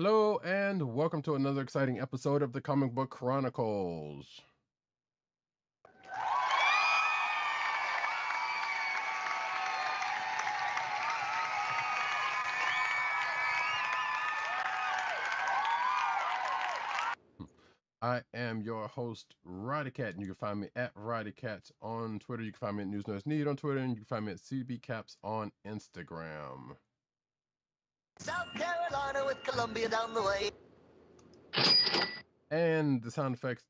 Hello, and welcome to another exciting episode of the Comic Book Chronicles. I am your host, Roddykat, and you can find me at Roddykat on Twitter. You can find me at News Nerds Need on Twitter, and you can find me at CBCaps on Instagram. South Carolina with Columbia down the way. And the sound effect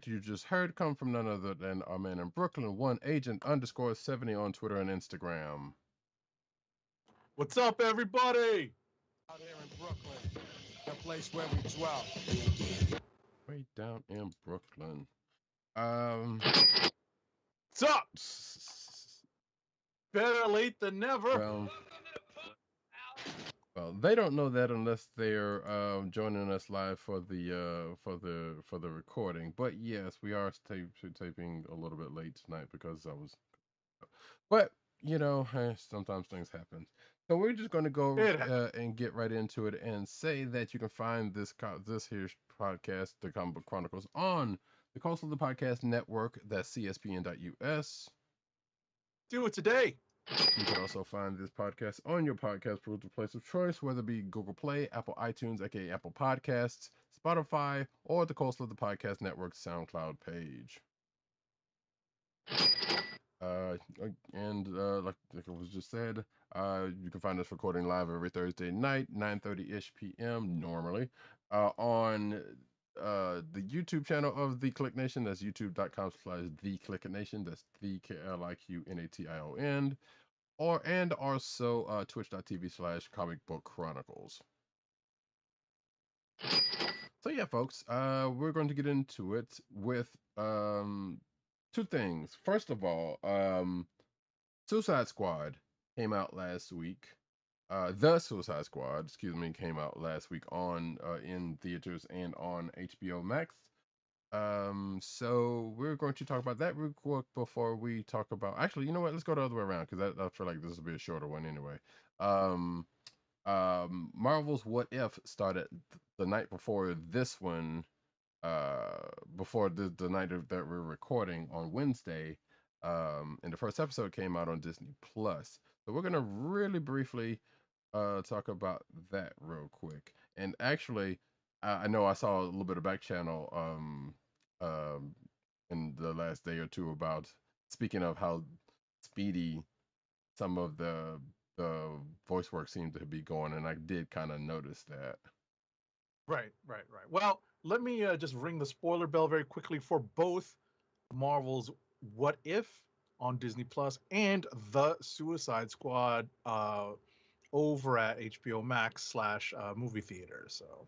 you just heard come from none other than our man in Brooklyn, @agent_70 on Twitter and Instagram. What's up, everybody? Out here in Brooklyn, the place where we dwell. Way down in Brooklyn. What's up? Better late than never. Well, they don't know that unless they're joining us live for the recording. But yes, we are taping a little bit late tonight because I was. But you know, sometimes things happen. So we're just going to go and get right into it and say that you can find this here podcast, the Comic Book Chronicles, on the Coastal of the Podcast Network. That's CSPN.us. Do it today. You can also find this podcast on your podcast place of choice, whether it be Google Play, Apple iTunes, aka Apple Podcasts, Spotify, or the Coastal of the Podcast Network SoundCloud page. Like it was just said, you can find us recording live every Thursday night, 9:30-ish p.m. normally, on the YouTube channel of The Click Nation. That's youtube.com/The Click Nation. That's the KLIQNATION. And also twitch.tv/Comic Book Chronicles. So yeah, folks, we're going to get into it with two things. First of all, Suicide Squad came out last week. The Suicide Squad, came out last week on in theaters and on HBO Max. So we're going to talk about that real quick before we talk about. Actually, you know what? Let's go the other way around because I feel like this will be a shorter one anyway. Marvel's What If started the night before this one. Before the night that we're recording on Wednesday. And the first episode came out on Disney Plus. So we're gonna really briefly talk about that real quick. And actually, I know I saw a little bit of back channel in the last day or two about, speaking of how speedy some of the voice work seemed to be going, and I did kind of notice that. Right. Well, let me just ring the spoiler bell very quickly for both Marvel's What If on Disney Plus and The Suicide Squad over at HBO Max / movie theater. So,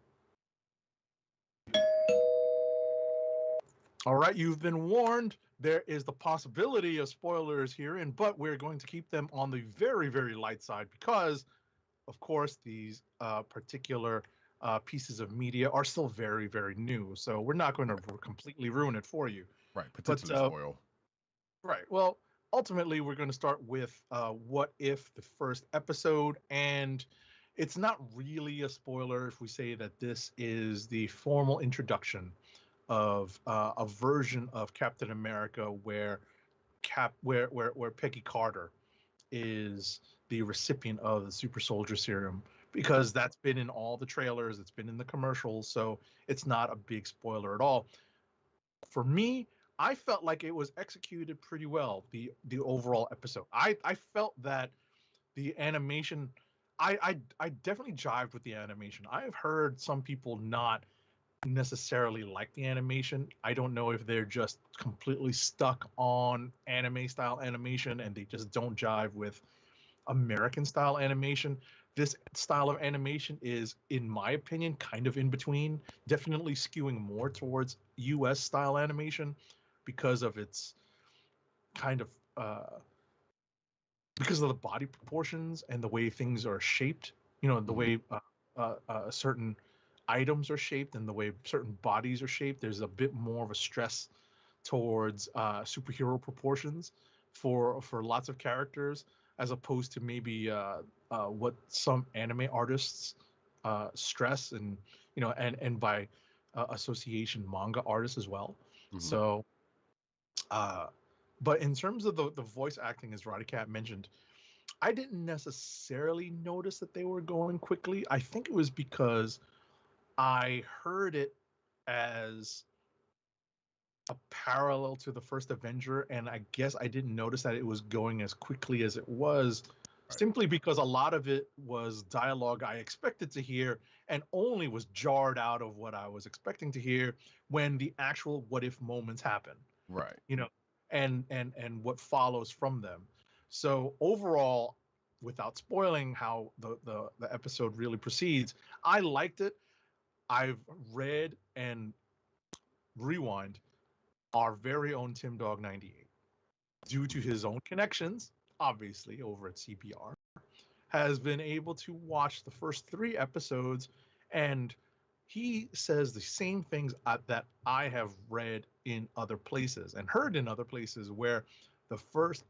all right, you've been warned. There is the possibility of spoilers herein, but we're going to keep them on the very, very light side because, of course, these particular pieces of media are still very, very new. So we're not going to completely ruin it for you. Right, potentially spoil. Right. Well, ultimately, we're going to start with What If, the first episode. And it's not really a spoiler if we say that this is the formal introduction of a version of Captain America where Peggy Carter is the recipient of the super soldier serum, because that's been in all the trailers, it's been in the commercials, so it's not a big spoiler at all. For me, I felt like it was executed pretty well, the overall episode. I felt that the animation, I definitely jived with the animation. I've heard some people not necessarily like the animation. I don't know if they're just completely stuck on anime style animation and they just don't jive with American style animation. This style of animation is, in my opinion, kind of in between, definitely skewing more towards US style animation because of its kind of because of the body proportions and the way things are shaped, the way certain items are shaped and the way certain bodies are shaped. There's a bit more of a stress towards superhero proportions for lots of characters, as opposed to maybe what some anime artists stress and and by association manga artists as well. Mm-hmm. So, uh, but in terms of the voice acting, as Roddykat mentioned, I didn't necessarily notice that they were going quickly. I think it was because I heard it as a parallel to the first Avenger, and I guess I didn't notice that it was going as quickly as it was, Right. simply because a lot of it was dialogue I expected to hear and only was jarred out of what I was expecting to hear when the actual what if moments happen, Right. you know, and what follows from them. So overall, without spoiling how the episode really proceeds, I liked it. I've read and rewind our very own Tim Dog 98, due to his own connections, obviously over at CPR, has been able to watch the first 3 episodes, and he says the same things that I have read in other places and heard in other places, where the first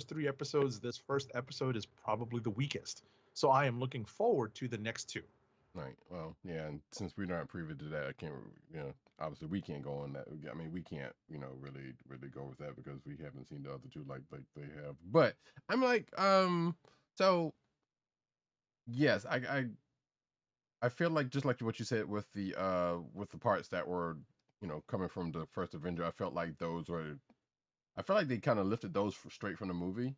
3 episodes, this first episode is probably the weakest. So I am looking forward to the next 2. Right. Well, yeah, and since we're not privy to that, I can't, obviously we can't go on that. I mean, we can't, really go with that because we haven't seen the other two like they have. But I'm like, so yes, I feel like just like what you said with the parts that were, coming from the first Avenger, I felt like I felt like they kind of lifted those straight from the movie.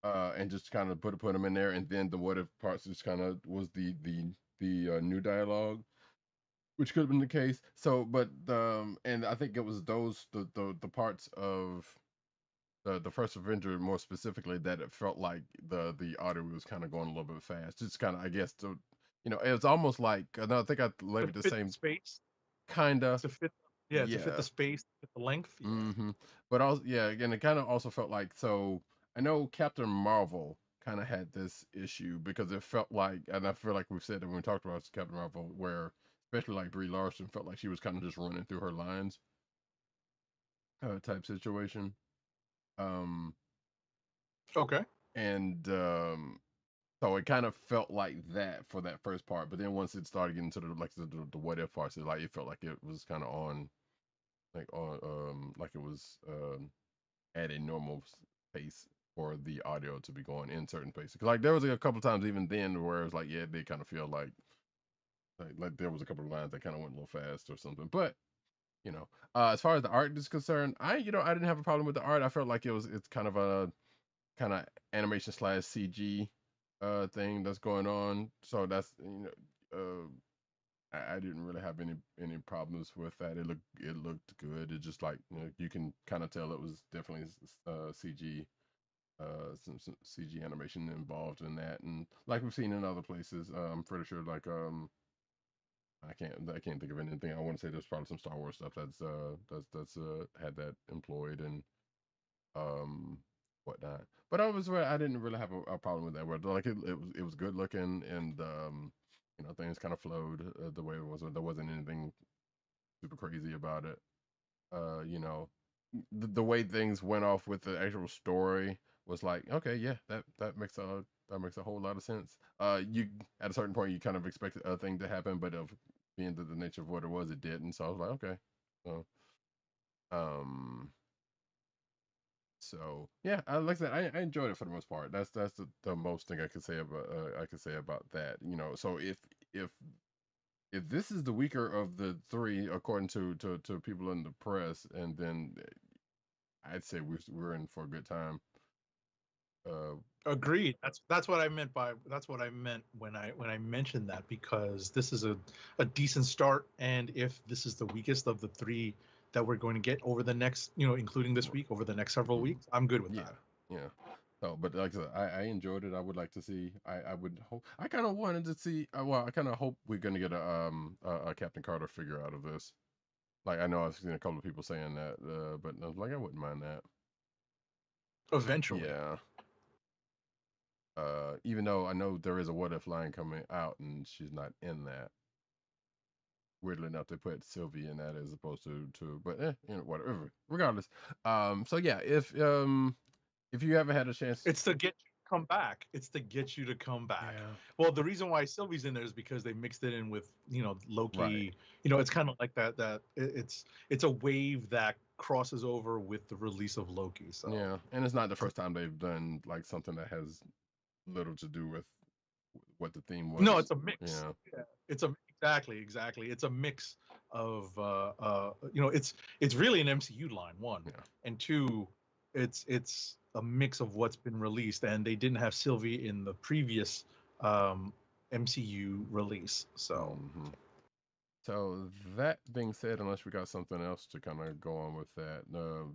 And just kind of put them in there, and then the what if parts just kind of was the new dialogue, which could have been the case. So, but and I think it was the parts of the first Avenger more specifically that it felt like the audio was kind of going a little bit fast. Just kind of, I guess, it was almost like, and I think I To labeled the fit the same space, kinda, to fit, yeah, to fit yeah. the space, to fit the length, yeah. hmm But also, yeah, again, it kind of also felt like, so I know Captain Marvel kind of had this issue because it felt like, and I feel like we've said that when we talked about Captain Marvel, where especially like Brie Larson felt like she was kind of just running through her lines, type situation. Um, Okay. and So it kind of felt like that for that first part, but then once it started getting to the what if parts, it felt like it was kind of on like it was at a normal pace for the audio to be going in certain places. Like there was a couple times even then where it was like, yeah, they kind of feel like there was a couple of lines that kind of went a little fast or something. But as far as the art is concerned, I didn't have a problem with the art. I felt like it's kind of a kind of animation slash CG thing that's going on. So that's I didn't really have any problems with that. It looked good. It just like you can kind of tell it was definitely CG, some CG animation involved in that, and like we've seen in other places. I'm pretty sure like I can't think of anything. I want to say there's probably some Star Wars stuff that's had that employed and um whatnot. But I didn't really have a problem with that. Where like it was good looking and things kind of flowed the way it was. There wasn't anything super crazy about it. Uh, you know, the way things went off with the actual story was like, okay, yeah, that makes a whole lot of sense. You at a certain point you kind of expected a thing to happen, but of being the nature of what it was, it didn't. So I was like, okay. So um yeah, like I said, I enjoyed it for the most part. That's the most thing I could say about that. So if this is the weaker of the three, according to people in the press, and then I'd say we're in for a good time. Uh, Agreed. That's what I meant when I mentioned that, because this is a decent start, and if this is the weakest of the 3 that we're going to get over the next, including this week, over the next several mhm. weeks, I'm good with Yeah, that. yeah. So, but like I said, I enjoyed it. I would like to see. I would hope. I kind of wanted to see. Well, I kind of hope we're gonna get a Captain Carter figure out of this. Like I know I've seen a couple of people saying that, but I was like, I wouldn't mind that. Eventually. Yeah. Even though I know there is a what if line coming out and she's not in that. Weirdly enough, they put Sylvie in that as opposed to, but whatever. Regardless, so yeah, if you ever had a chance, It's to get you. come back. It's to get you to come back. Yeah. Well, the reason why Sylvie's in there is because they mixed it in with, Loki. Right. It's kind of like it's a wave that crosses over with the release of Loki. So Yeah, and it's not the first time they've done like something that has little to do with what the theme no, was. it's a mix. Yeah. Yeah, it's a exactly. It's a mix of it's really an MCU line, one, Yeah. and two, it's a mix of what's been released, and they didn't have Sylvie in the previous MCU release, so. hmm So that being said, unless we got something else to kind of go on with that, No,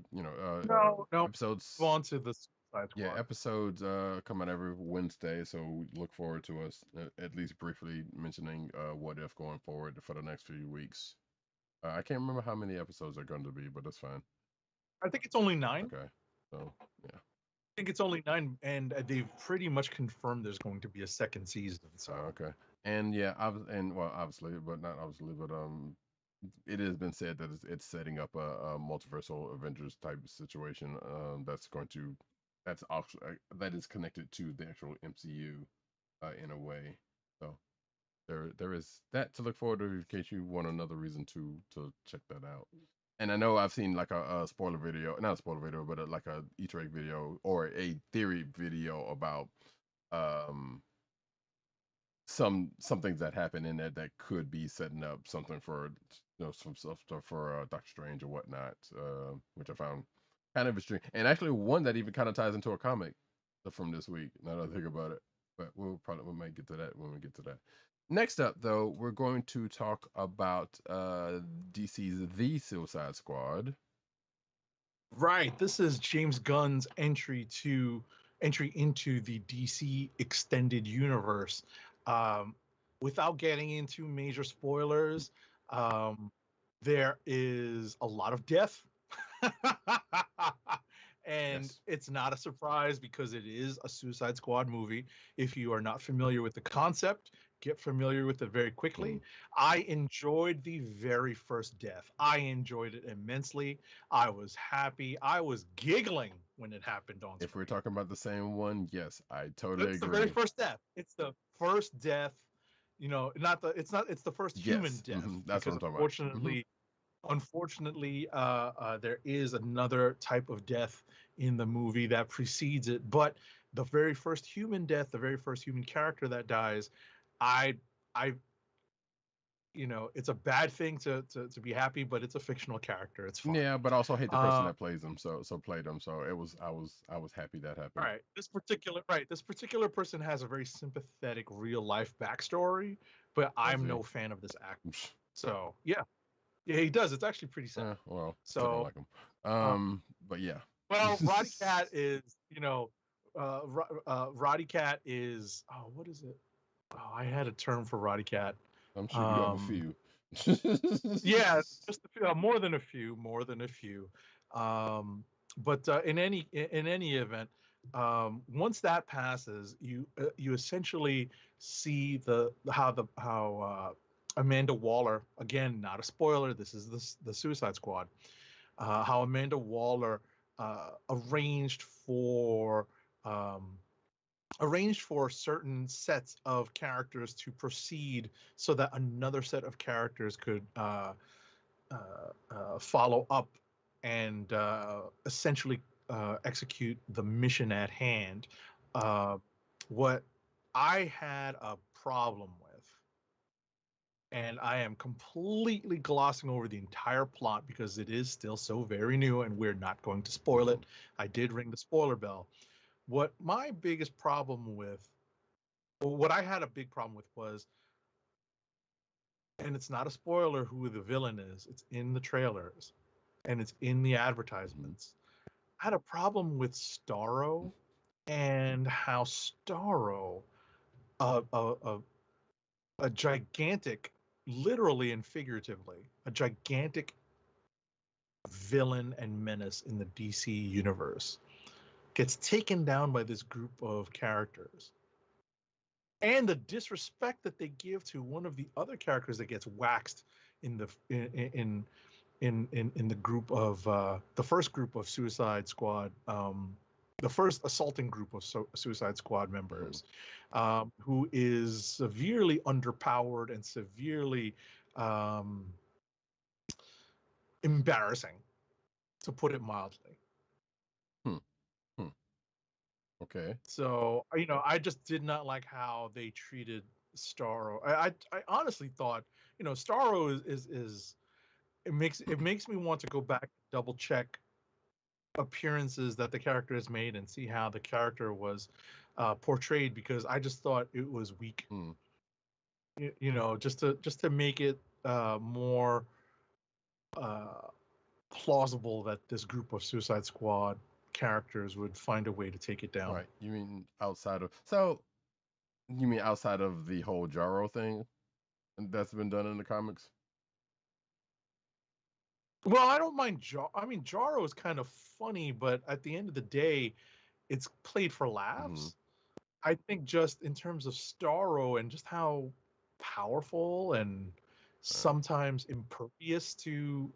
go episodes. on to the Suicide Yeah, Squad. episodes come out every Wednesday, so we look forward to us at least briefly mentioning what if going forward for the next few weeks. I can't remember how many episodes are going to be, but that's fine. I think it's only 9. Okay, so yeah. I think it's only 9, and they've pretty much confirmed there's going to be a second season. So Okay. And yeah, obviously, but not obviously, but it has been said that it's setting up a multiversal Avengers type situation. That is connected to the actual MCU, in a way. So there is that to look forward to in case you want another reason to check that out. And I know I've seen like a spoiler video, not a spoiler video, but like a Easter egg video or a theory video about um some things that happen in there that could be setting up something for some stuff for Doctor Strange or whatnot, which I found kind of extreme, and actually one that even kind of ties into a comic from this week. Now that I think about it, but we might get to that when we get to that. Next up, though, we're going to talk about DC's The Suicide Squad. right, this is James Gunn's entry into the DC extended universe. Um, Without getting into major spoilers, um, there is a lot of death. And Yes. it's not a surprise because it is a Suicide Squad movie. If you are not familiar with the concept, get familiar with it very Mm. quickly. I enjoyed the very first death. I enjoyed it immensely. I was happy. I was giggling when it happened on If we're screen. talking about the same one, yes, I totally It's the very agree. first death. It's the first death. Not the. It's not. It's the first human Yes, death that's what because I'm talking about. Hmm. unfortunately, there is another type of death in the movie that precedes it. But the very first human death, the very first human character that dies, I, I, it's a bad thing to be happy, but it's a fictional character. It's fine. Yeah, but I also hate the person Uh, that plays him. So played him. So I was happy that all happened. right. This particular person has a very sympathetic real life backstory, but Does I'm he? no fan of this actor. So yeah, he does. It's actually pretty sad. Well, still don't So. like him. Uh, But yeah. Well, Roddykat is, Roddykat is, what is it? Oh, I had a term for Roddykat. I'm sure you have a Um, few. yeah, just a few, more than a few, more than a few. But in any event, once that passes, you essentially see how Amanda Waller, again, not a spoiler. This is the Suicide Squad. How Amanda Waller arranged for um, certain sets of characters to proceed so that another set of characters could follow up and essentially execute the mission at hand. Uh, what I had a problem with, and I am completely glossing over the entire plot because it is still so very new and we're not going to spoil Mhm. it. I did ring the spoiler bell. What my biggest problem with, or what I had a big problem with was, and it's not a spoiler who the villain is, it's in the trailers and it's in the Mhm. advertisements. I had a problem with Starro and how Starro, a, a, a, a gigantic, literally and figuratively, a gigantic villain and menace in the DC universe, gets taken down by this group of characters. And the disrespect that they give to one of the other characters that gets waxed in the in the group of the first group of Suicide Squad the first assaulting group of Suicide Squad members, who is severely underpowered and severely embarrassing, to put it mildly. Hmm. Hmm. Okay. So, I just did not like how they treated Starro. I honestly thought, Starro is it makes me want to go back, double check appearances that the character has made and see how the character was portrayed, because I just thought it was weak. Hmm. Just to make it more plausible that this group of Suicide Squad characters would find a way to take it down. Right. You mean outside of the whole Jarro thing that's been done in the comics? Well, I don't mind Jarro is kind of funny, but at the end of the day, it's played for laughs. I think just in terms of Starro and just how powerful and sometimes impervious to,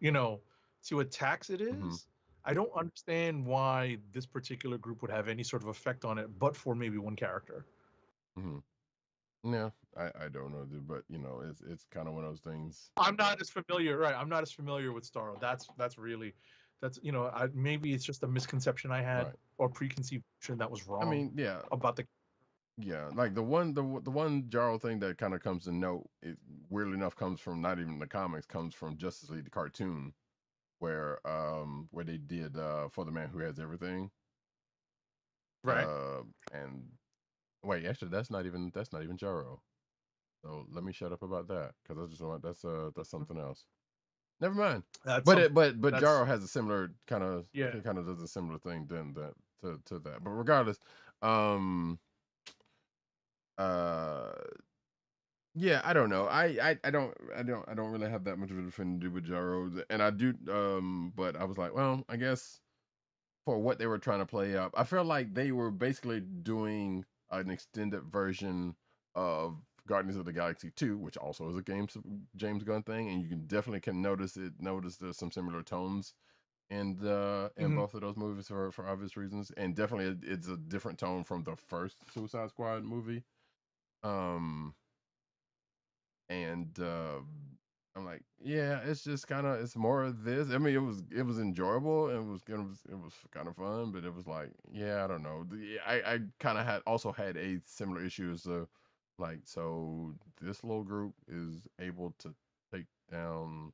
to attacks it is, I don't understand why this particular group would have any sort of effect on it, but for maybe one character. Yeah, I don't know, but it's kind of one of those things. I'm not as familiar, right? I'm not as familiar with Starro. That's maybe it's just a misconception I had, or preconceived notion that was wrong. I mean, yeah, about the. Yeah, like the one Jarl thing that kind of comes to note, it weirdly enough comes from not even the comics, comes from Justice League the cartoon, where they did For the Man Who Has Everything. Right. And wait, actually that's not even Jarro. So let me shut up about that, because I just want that's something else. Never mind. But Jarro has a similar kind of he kind of does a similar thing then to that. But regardless, yeah, I don't know. I don't really have that much of a thing to do with Jarro, and I do. But I was like, well, I guess for what they were trying to play up, I felt like they were basically doing an extended version of Guardians of the Galaxy 2, which also is a James Gunn thing, and you can definitely notice there's some similar tones in both of those movies for obvious reasons, and definitely it's a different tone from the first Suicide Squad movie. And I'm like, yeah, it's just it's more of this. I mean, it was enjoyable and it was kind of fun, but it was like, yeah, I don't know. I kind of had a similar issue as like, so this little group is able to take down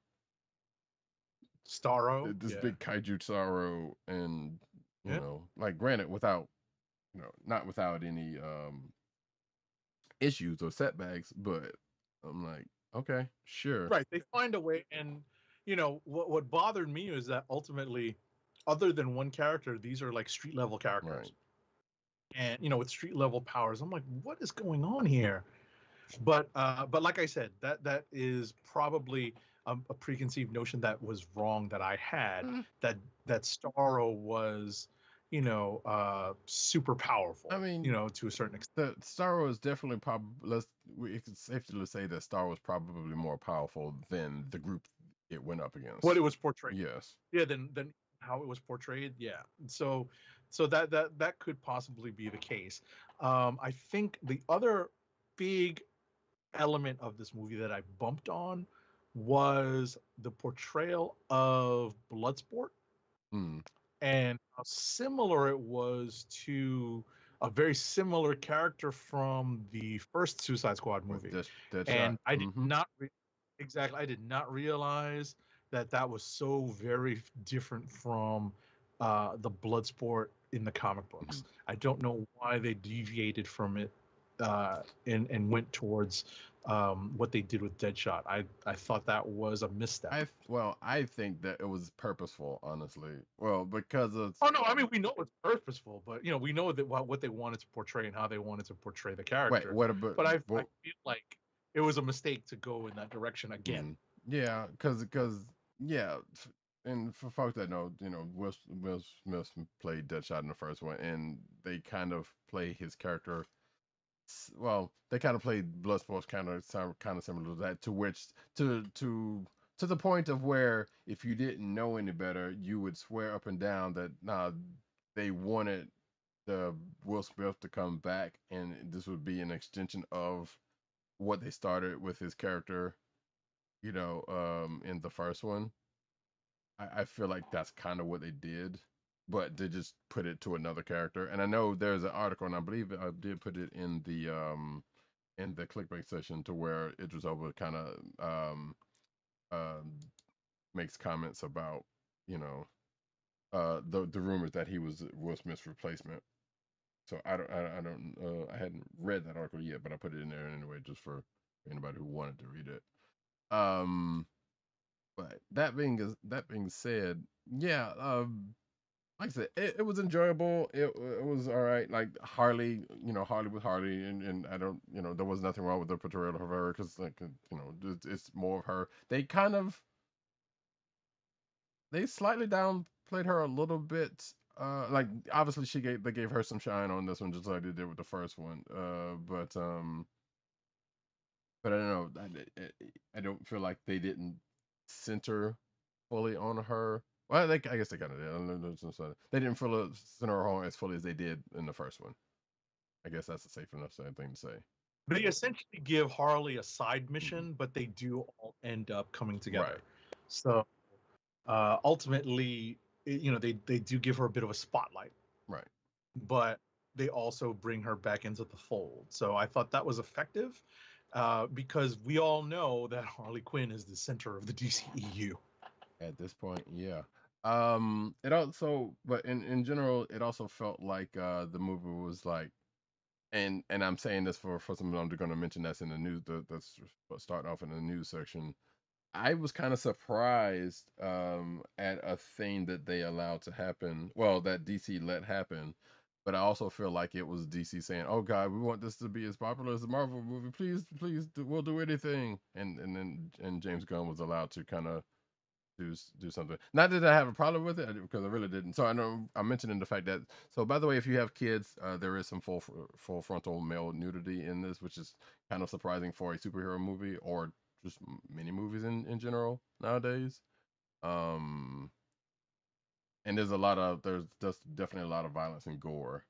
Starro, this big kaiju Starro, and like, granted, without not without any issues or setbacks, but I'm like, okay, sure. Right. They find a way, and what bothered me is that ultimately, other than one character, these are like street level characters. Right. And with street level powers, I'm like, what is going on here? But like I said, that is probably a preconceived notion that was wrong that I had, that Starro was super powerful. I mean, to a certain extent. the Star Wars definitely probably it's safe to say that Star Wars probably more powerful than the group it went up against. What it was portrayed. Yes. Yeah. Then how it was portrayed. Yeah. So that could possibly be the case. I think the other big element of this movie that I bumped on was the portrayal of Bloodsport, and how similar it was to a very similar character from the first Suicide Squad movie. And I did not exactly. I did not realize that was so very different from the Bloodsport in the comic books. I don't know why they deviated from it and went towards what they did with Deadshot. I thought that was a misstep. I think that it was purposeful, honestly. Well, because of I mean, we know it's purposeful, but we know that what they wanted to portray and how they wanted to portray the character. Wait, what about? But I feel like it was a mistake to go in that direction again. Yeah, because yeah, and for folks that know, Will Smith played Deadshot in the first one, and they kind of play his character. Well, they kind of played Bloodsport kind of similar to that, to the point of where if you didn't know any better, you would swear up and down that they wanted Will Smith to come back, and this would be an extension of what they started with his character, in the first one. I feel like that's kind of what they did, but they just put it to another character. And I know there's an article, and I believe I did put it in the clickbait session, to where Idris Elba kind of makes comments about, you know the rumors that he was Will Smith's replacement. So I hadn't read that article yet, but I put it in there anyway, just for anybody who wanted to read it. Um, but that being said, yeah, like I said, it was enjoyable. It was all right. Like Harley, Harley with Harley, and I don't, there was nothing wrong with the portrayal of her, because, like, it's more of her. They slightly downplayed her a little bit. Like, obviously they gave her some shine on this one, just like they did with the first one. But I don't know. I don't feel like they didn't center fully on her. Well, I guess they kind of did. I don't know, they didn't fully center her on as fully as they did in the first one. I guess that's a safe enough thing to say. They essentially give Harley a side Mhm. mission, but they do all end up coming together. Right. So ultimately, they do give her a bit of a spotlight, Right. but they also bring her back into the fold. So I thought that was effective, because we all know that Harley Quinn is the center of the DCEU. At this point, yeah. It also, but in general, it also felt like the movie was like, and I'm saying this for something I'm going to mention that's in the news, that's starting off in the news section. I was kind of surprised at a thing that they allowed to happen. Well, that DC let happen, but I also feel like it was DC saying, "Oh God, we want this to be as popular as the Marvel movie. Please, please, we'll do anything." And James Gunn was allowed to kind of do something. Not that I have a problem with it, because I really didn't. So I know I'm mentioning the fact that. So, by the way, if you have kids, there is some full frontal male nudity in this, which is kind of surprising for a superhero movie, or just many movies in general nowadays. Um, and there's just definitely a lot of violence and gore,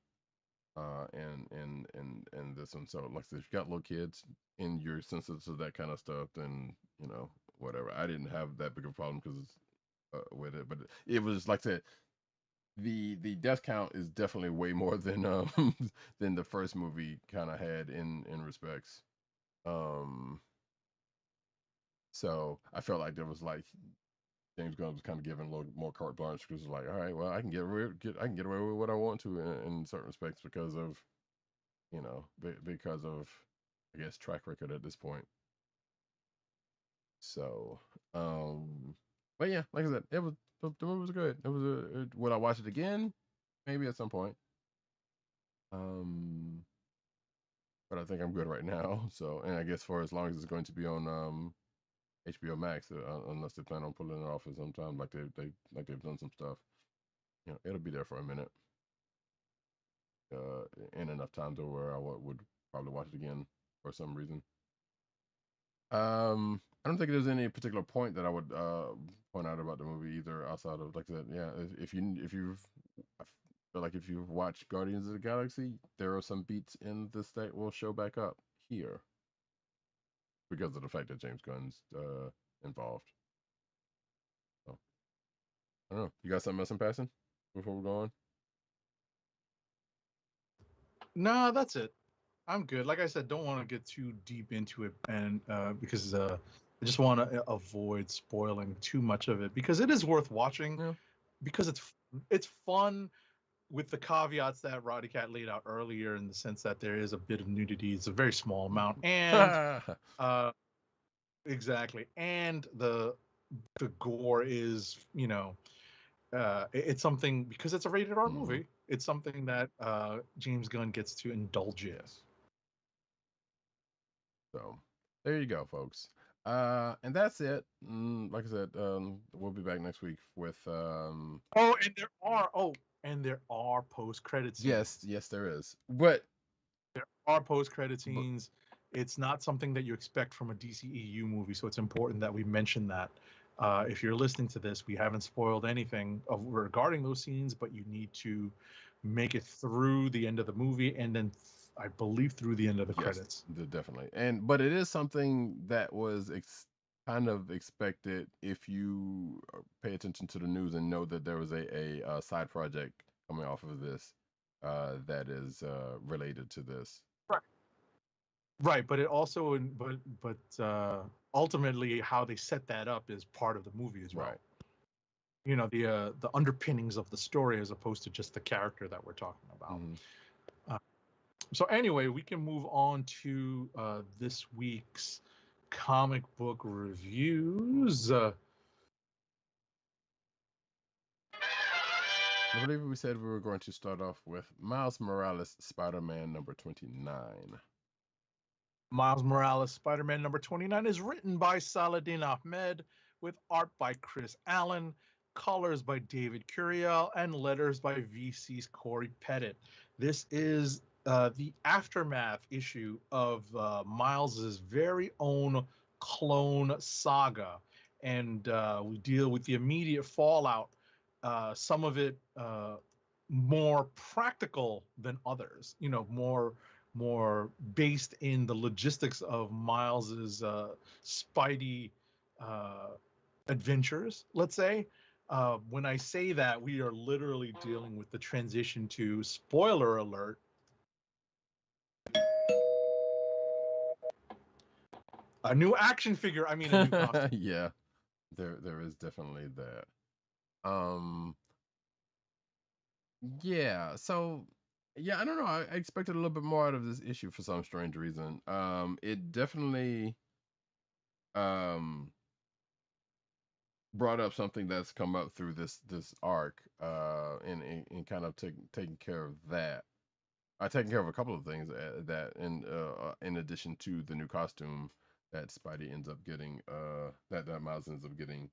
in this one. So, like I said, if you got little kids and you're sensitive to that kind of stuff, then whatever. I didn't have that big of a problem because with it, but it was, like I said, the death count is definitely way more than than the first movie kind of had in respects. Um, so I felt like there was, like, James Gunn was kind of giving a little more carte blanche, because it's like, all right, well, I can I can get away with what I want to in certain respects, because of because of, I guess, track record at this point. So, but yeah, like I said, the movie was good. It was would I watch it again? Maybe at some point. Um, but I think I'm good right now. So, and I guess for as long as it's going to be on HBO Max, unless they plan on pulling it off at some time, like they've done some stuff, it'll be there for a minute. In enough time to where I would probably watch it again for some reason. I don't think there's any particular point that I would point out about the movie either, outside of, like I said, yeah, I feel like if you've watched Guardians of the Galaxy, there are some beats in this that will show back up here, because of the fact that James Gunn's involved. So I don't know. You got something else in passing before we go on? No, that's it. I'm good. Like I said, don't want to get too deep into it, and because I just want to avoid spoiling too much of it, because it is worth watching, Yeah. because it's fun, with the caveats that Roddykat laid out earlier, in the sense that there is a bit of nudity. It's a very small amount, and uh, exactly, and the gore is, it's something, because it's a rated R Mhm. movie. It's something that James Gunn gets to indulge in. Yes. So there you go, folks. And that's it. Like I said, we'll be back next week with Oh, and there are post credit yes, scenes. yes, there is. But There are post credit but scenes. It's not something that you expect from a DCEU movie, so it's important that we mention that. If you're listening to this, we haven't spoiled anything regarding those scenes, but you need to make it through the end of the movie, and then I believe through the end of the credits. Definitely. But it is something that was kind of expected if you pay attention to the news and know that there was a side project coming off of this that is related to this. Right, but it also, ultimately, how they set that up is part of the movie as well. Right. You know, the underpinnings of the story as opposed to just the character that we're talking about. So anyway, we can move on to this week's comic book reviews. I believe we said we were going to start off with Miles Morales Spider-Man number 29. Miles Morales Spider-Man number 29 is written by Saladin Ahmed with art by Chris Allen, colors by David Curiel, and letters by VC's Corey Pettit. This is the aftermath issue of Miles's very own clone saga, and we deal with the immediate fallout. Some of it more practical than others. You know, more based in the logistics of Miles's Spidey adventures, let's say. When I say that, we are literally dealing with the transition to, spoiler alert, a new action figure. I mean, a new costume. Yeah, there is definitely that. Yeah, so yeah, I don't know. I expected a little bit more out of this issue for some strange reason. It definitely um brought up something that's come up through this arc, and kind of taking care of that. Taking care of a couple of things that in addition to the new costume that Spidey ends up getting, that Miles ends up getting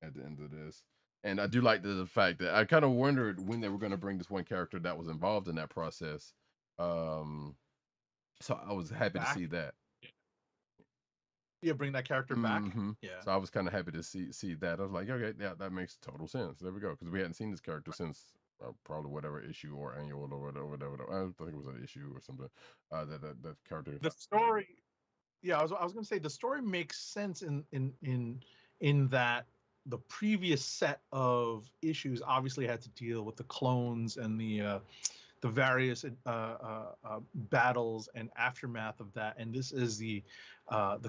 at the end of this. And I do like the fact that I kind of wondered when they were going to bring this one character that was involved in that process. So I was happy to see that. Yeah, bring that character back. Yeah. So I was kind of happy to see that. I was like, okay, yeah, that makes total sense. There we go, because we hadn't seen this character since probably whatever issue or annual or whatever. I think it was an issue or something. That character. The story. Yeah, I was going to say the story makes sense in that the previous set of issues obviously had to deal with the clones and the various battles and aftermath of that, and this is the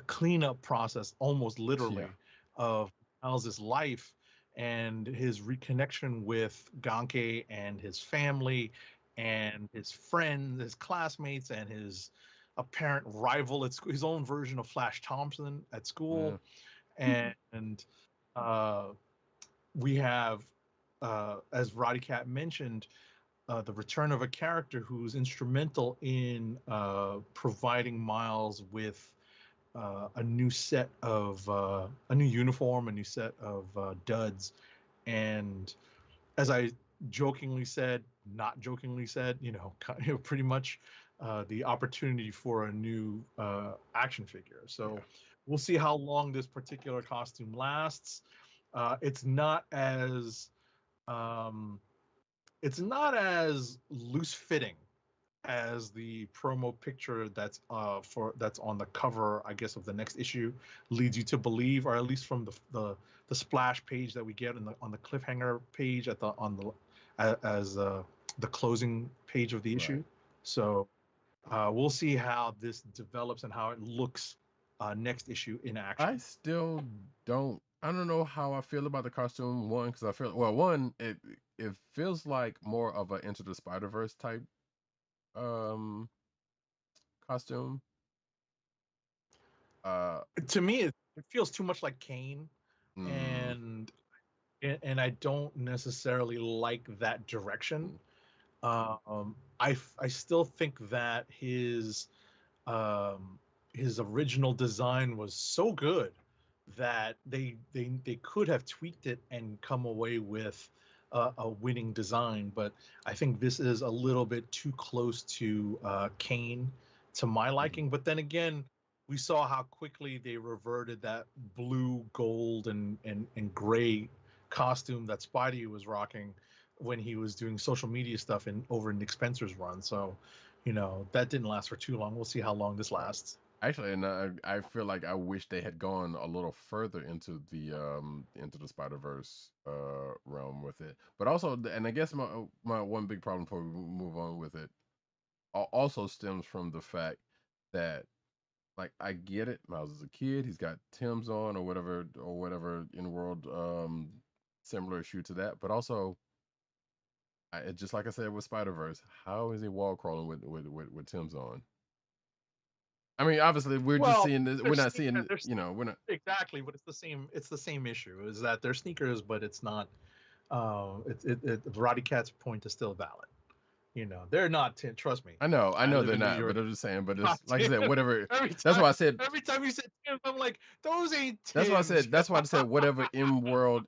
cleanup process, almost literally, of Miles's life and his reconnection with Ganke and his family and his friends, his classmates, and his apparent rival at school, his own version of Flash Thompson at school. And we have, as Roddykat mentioned, the return of a character who's instrumental in providing Miles with a new set of a new uniform, a new set of duds, and as I jokingly said, not jokingly said, pretty much the opportunity for a new action figure. So we'll see how long this particular costume lasts. It's not as loose fitting as the promo picture that's on the cover, I guess, of the next issue leads you to believe, or at least from the splash page that we get on the cliffhanger page as the closing page of the issue. Right. So we'll see how this develops and how it looks next issue in action. I still don't. I don't know how I feel about the costume. One, because I feel one, it feels like more of an Into the Spider-Verse type costume. To me, it feels too much like Kane, and I don't necessarily like that direction. I still think that his original design was so good that they could have tweaked it and come away with a winning design, but I think this is a little bit too close to Kane to my liking. But then again, we saw how quickly they reverted that blue, gold, and gray costume that Spidey was rocking when he was doing social media stuff over Nick Spencer's run. So, that didn't last for too long. We'll see how long this lasts. Actually, and I feel like I wish they had gone a little further into the Spider-Verse realm with it. But also, and I guess my one big problem before we move on with it also stems from the fact that, like, I get it. Miles is a kid. He's got Tim's on or whatever in world similar issue to that. But also, just like I said with Spider-Verse, how is he wall crawling with Tim's on? I mean, obviously, we're just seeing this. We're not seeing, we're not exactly, but it's the same. It's the same issue. Is that they're sneakers, but it's not. Roddykat's point is still valid. They're not. Trust me. I know they're not, but I'm just saying. But it's like I said, whatever. That's why I said. Every time you said Tim, I'm like, those ain't Tim's. That's why I said. That's why I said whatever in world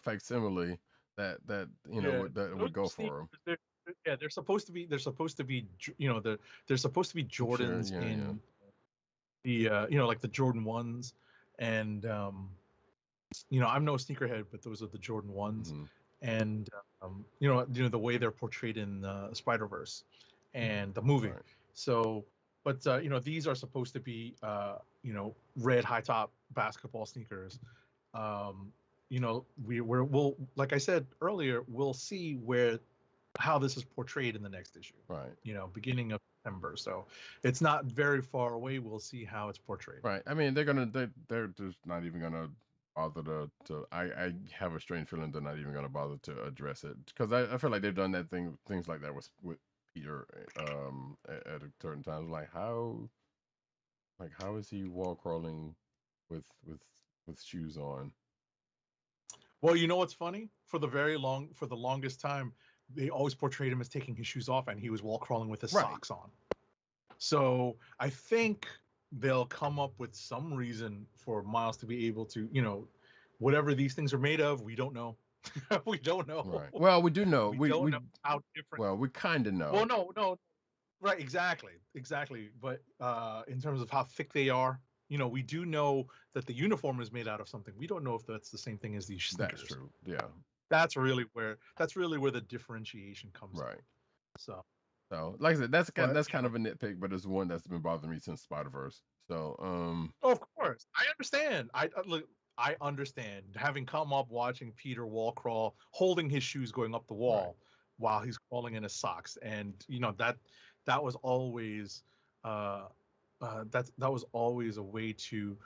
facsimile that that would go for them. They're supposed to be. They're supposed to be. They're supposed to be Jordans in the like the Jordan 1s, and I'm no sneakerhead, but those are the Jordan 1s. Mm-hmm. And the way they're portrayed in Spider-Verse and the movie. Right. So, but these are supposed to be red high top basketball sneakers. We'll, like I said earlier, we'll see how this is portrayed in the next issue. Right. Beginning of September. So it's not very far away. We'll see how it's portrayed. Right. I mean, they're just not even gonna bother to I have a strange feeling they're not even gonna bother to address it, because I feel like they've done things like that with Peter at certain times. Like how is he wall crawling with shoes on? Well, you know what's funny? For the longest time, they always portrayed him as taking his shoes off, and he was wall crawling with his socks on. So I think they'll come up with some reason for Miles to be able to, whatever these things are made of, we don't know. We don't know. Right. Well, we do know. We don't know how different. Well, we kind of know. Well, no. Right, exactly. But in terms of how thick they are, we do know that the uniform is made out of something. We don't know if that's the same thing as these sneakers. That's true. Yeah. That's really where the differentiation comes. Right. In. So, like I said, that's kind of a nitpick, but it's one that's been bothering me since Spider-Verse. So, of course, I understand. I understand having come up watching Peter wall crawl, holding his shoes going up the wall while he's crawling in his socks, and that was always that was always a way to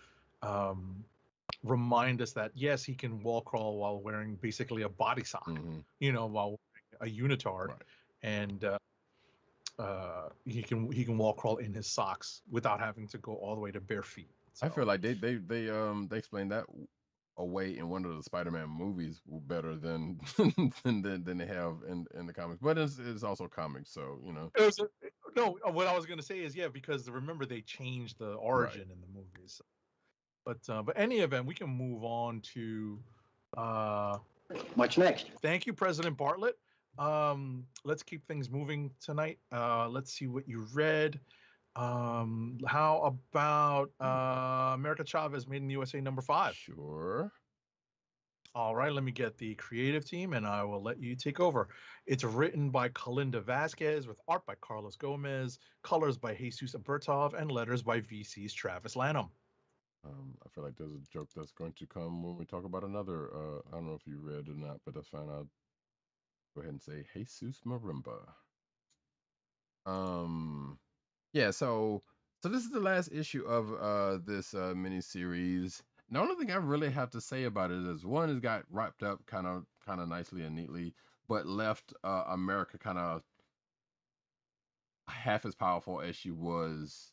remind us that yes, he can wall crawl while wearing basically a body sock, while wearing a unitard, and he can wall crawl in his socks without having to go all the way to bare feet. So. I feel like they explained that away in one of the Spider-Man movies better than than they have in the comics. But it's also comics, so what I was gonna say is because remember they changed the origin in the movies. But any event, we can move on to what's next. Thank you, President Bartlett. Let's keep things moving tonight. Let's see what you read. How about America Chavez Made in the USA #5? Sure. All right, let me get the creative team and I will let you take over. It's written by Kalinda Vasquez with art by Carlos Gomez, colors by Jesus Abertov, and letters by VC's Travis Lanham. I feel like there's a joke that's going to come when we talk about another. I don't know if you read or not, but that's fine. I'll go ahead and say Jesus Marimba. Yeah, so this is the last issue of this mini series. The only thing I really have to say about it is one, it got wrapped up kind of nicely and neatly, but left America kind of half as powerful as she was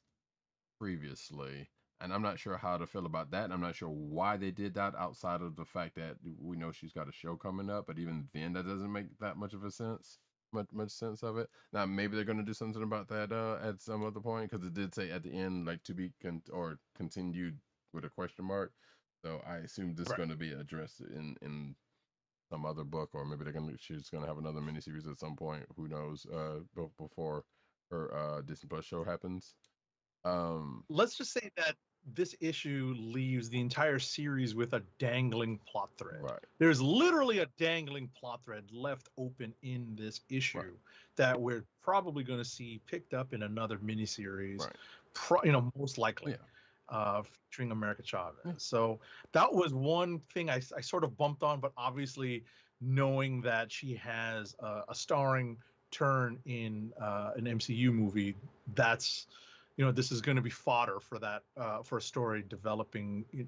previously. And I'm not sure how to feel about that. And I'm not sure why they did that outside of the fact that we know she's got a show coming up. But even then, that doesn't make that much of a sense. Much sense of it. Now, maybe they're going to do something about that at some other point, because it did say at the end, like, to be continued with a question mark. So I assume this is going to be addressed in some other book, or maybe she's going to have another miniseries at some point. Who knows? Before her Disney Plus show happens. Let's just say that this issue leaves the entire series with a dangling plot thread. Right. There's literally a dangling plot thread left open in this issue Right. that we're probably going to see picked up in another miniseries, Right. most likely, featuring America Chavez. Yeah. So that was one thing I sort of bumped on, but obviously knowing that she has a starring turn in an MCU movie, that's, this is going to be fodder for that, for a story developing in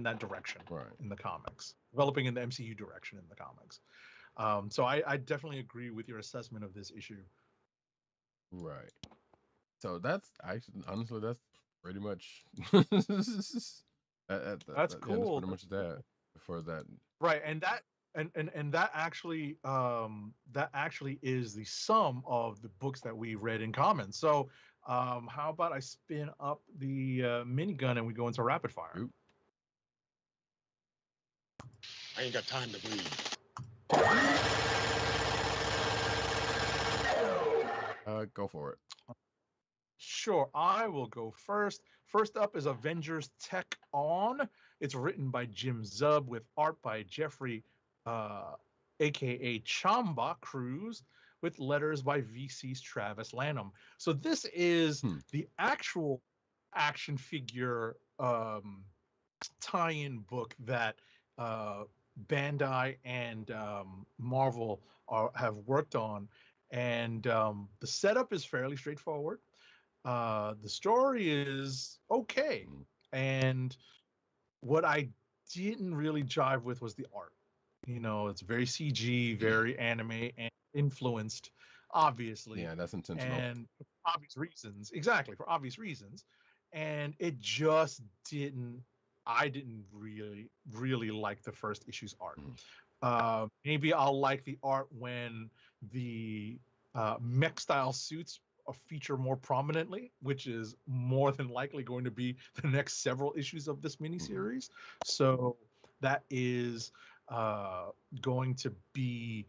that direction, Right. in the comics, developing in the MCU direction in the comics. So I definitely agree with your assessment of this issue. Right. So that's honestly, that's pretty much That's yeah, that's cool. pretty much that for that. Right, and that actually is the sum of the books that we read in common. So how about I spin up the minigun and we go into rapid fire? Oop. I ain't got time to bleed. Go for it. Sure, I will go first. First up is Avengers Tech On. It's written by Jim Zub with art by Jeffrey, aka Chamba Cruz, with letters by VC's Travis Lanham. So this is the actual action figure tie-in book that Bandai and Marvel have worked on, and the setup is fairly straightforward. The story is okay, and what I didn't really jive with was the art. It's very CG, very anime and influenced, obviously. Yeah, that's intentional. And for obvious reasons. Exactly, for obvious reasons. And it just didn't, I didn't really like the first issue's art. Maybe I'll like the art when the mech style suits feature more prominently, which is more than likely going to be the next several issues of this miniseries. So that is going to be,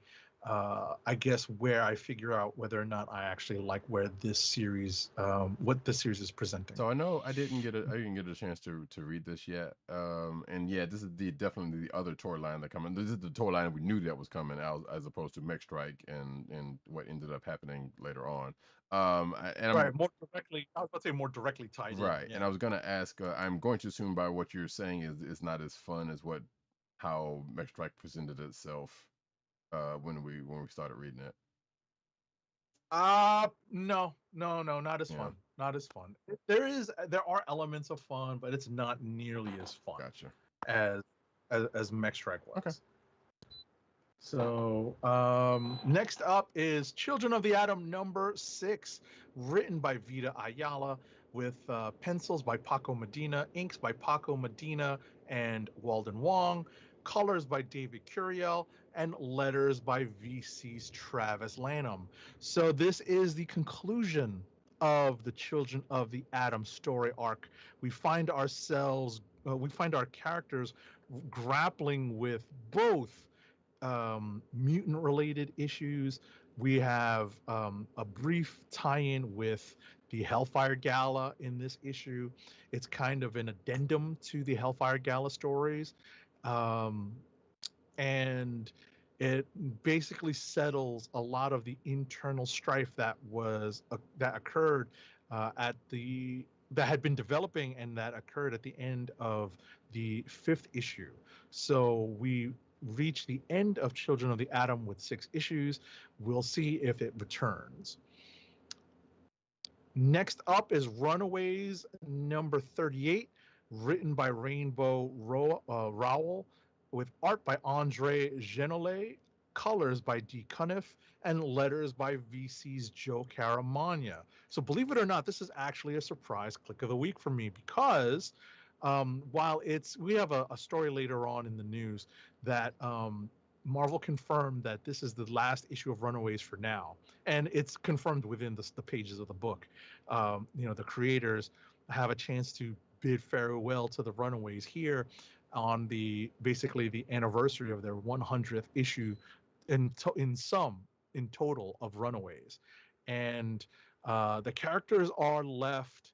I guess, where I figure out whether or not I actually like where this series, what this series is presenting. So I know I didn't get a chance to read this yet. And yeah, this is definitely the other toy line that coming. This is the toy line we knew that was coming out, as opposed to Mech Strike and what ended up happening later on. Right, more directly. I was about to say more directly tied in. Right, Yeah. and I was gonna ask. I'm going to assume by what you're saying is not as fun as how Mech Strike presented itself when we started reading it. No, not as fun. Not as fun. There are elements of fun, but it's not nearly as fun. Gotcha. As Mech Strike was. Okay. So next up is Children of the Atom number 6, written by Vita Ayala, with pencils by Paco Medina, inks by Paco Medina and Walden Wong, colors by David Curiel, and letters by VC's Travis Lanham. So this is the conclusion of the Children of the Atom story arc. We find our characters grappling with both mutant related issues. We have a brief tie-in with the Hellfire Gala in this issue. It's kind of an addendum to the Hellfire Gala stories, and it basically settles a lot of the internal strife that occurred that had been developing and that occurred at the end of the 5th issue. So we reach the end of Children of the Atom with 6 issues. We'll see if it returns. Next up is Runaways number 38, written by Rainbow Rowell, with art by Andre Genolet, colors by D. Cuniff, and letters by VC's Joe Caramagna. So believe it or not, this is actually a surprise click of the week for me, because while we have a story later on in the news that Marvel confirmed that this is the last issue of Runaways for now, and it's confirmed within the pages of the book. The creators have a chance to bid farewell to the Runaways here on basically the anniversary of their 100th issue in total of Runaways, and the characters are left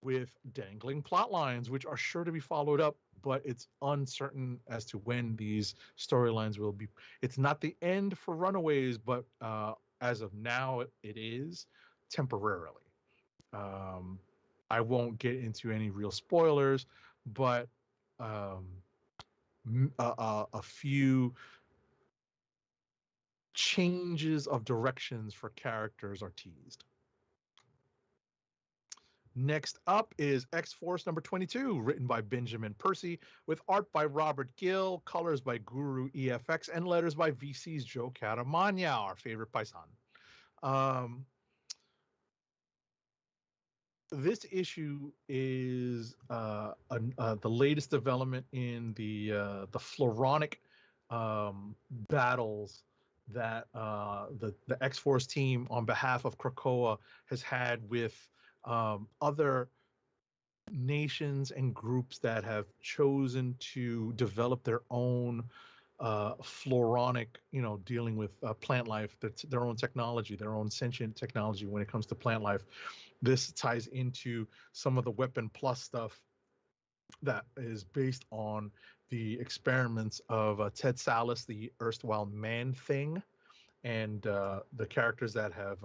with dangling plot lines, which are sure to be followed up, but it's uncertain as to when these storylines will be. It's not the end for Runaways, but as of now, it is temporarily. I won't get into any real spoilers, but a few changes of directions for characters are teased. Next up is X-Force number 22, written by Benjamin Percy, with art by Robert Gill, colors by Guru EFX, and letters by VC's Joe Caramagna, our favorite paisan. This issue is the latest development in the Floronic battles that the X-Force team on behalf of Krakoa has had with other nations and groups that have chosen to develop their own floronic, dealing with plant life, their own technology, their own sentient technology when it comes to plant life. This ties into some of the Weapon Plus stuff that is based on the experiments of Ted Sallis, the erstwhile Man-Thing, and the characters that have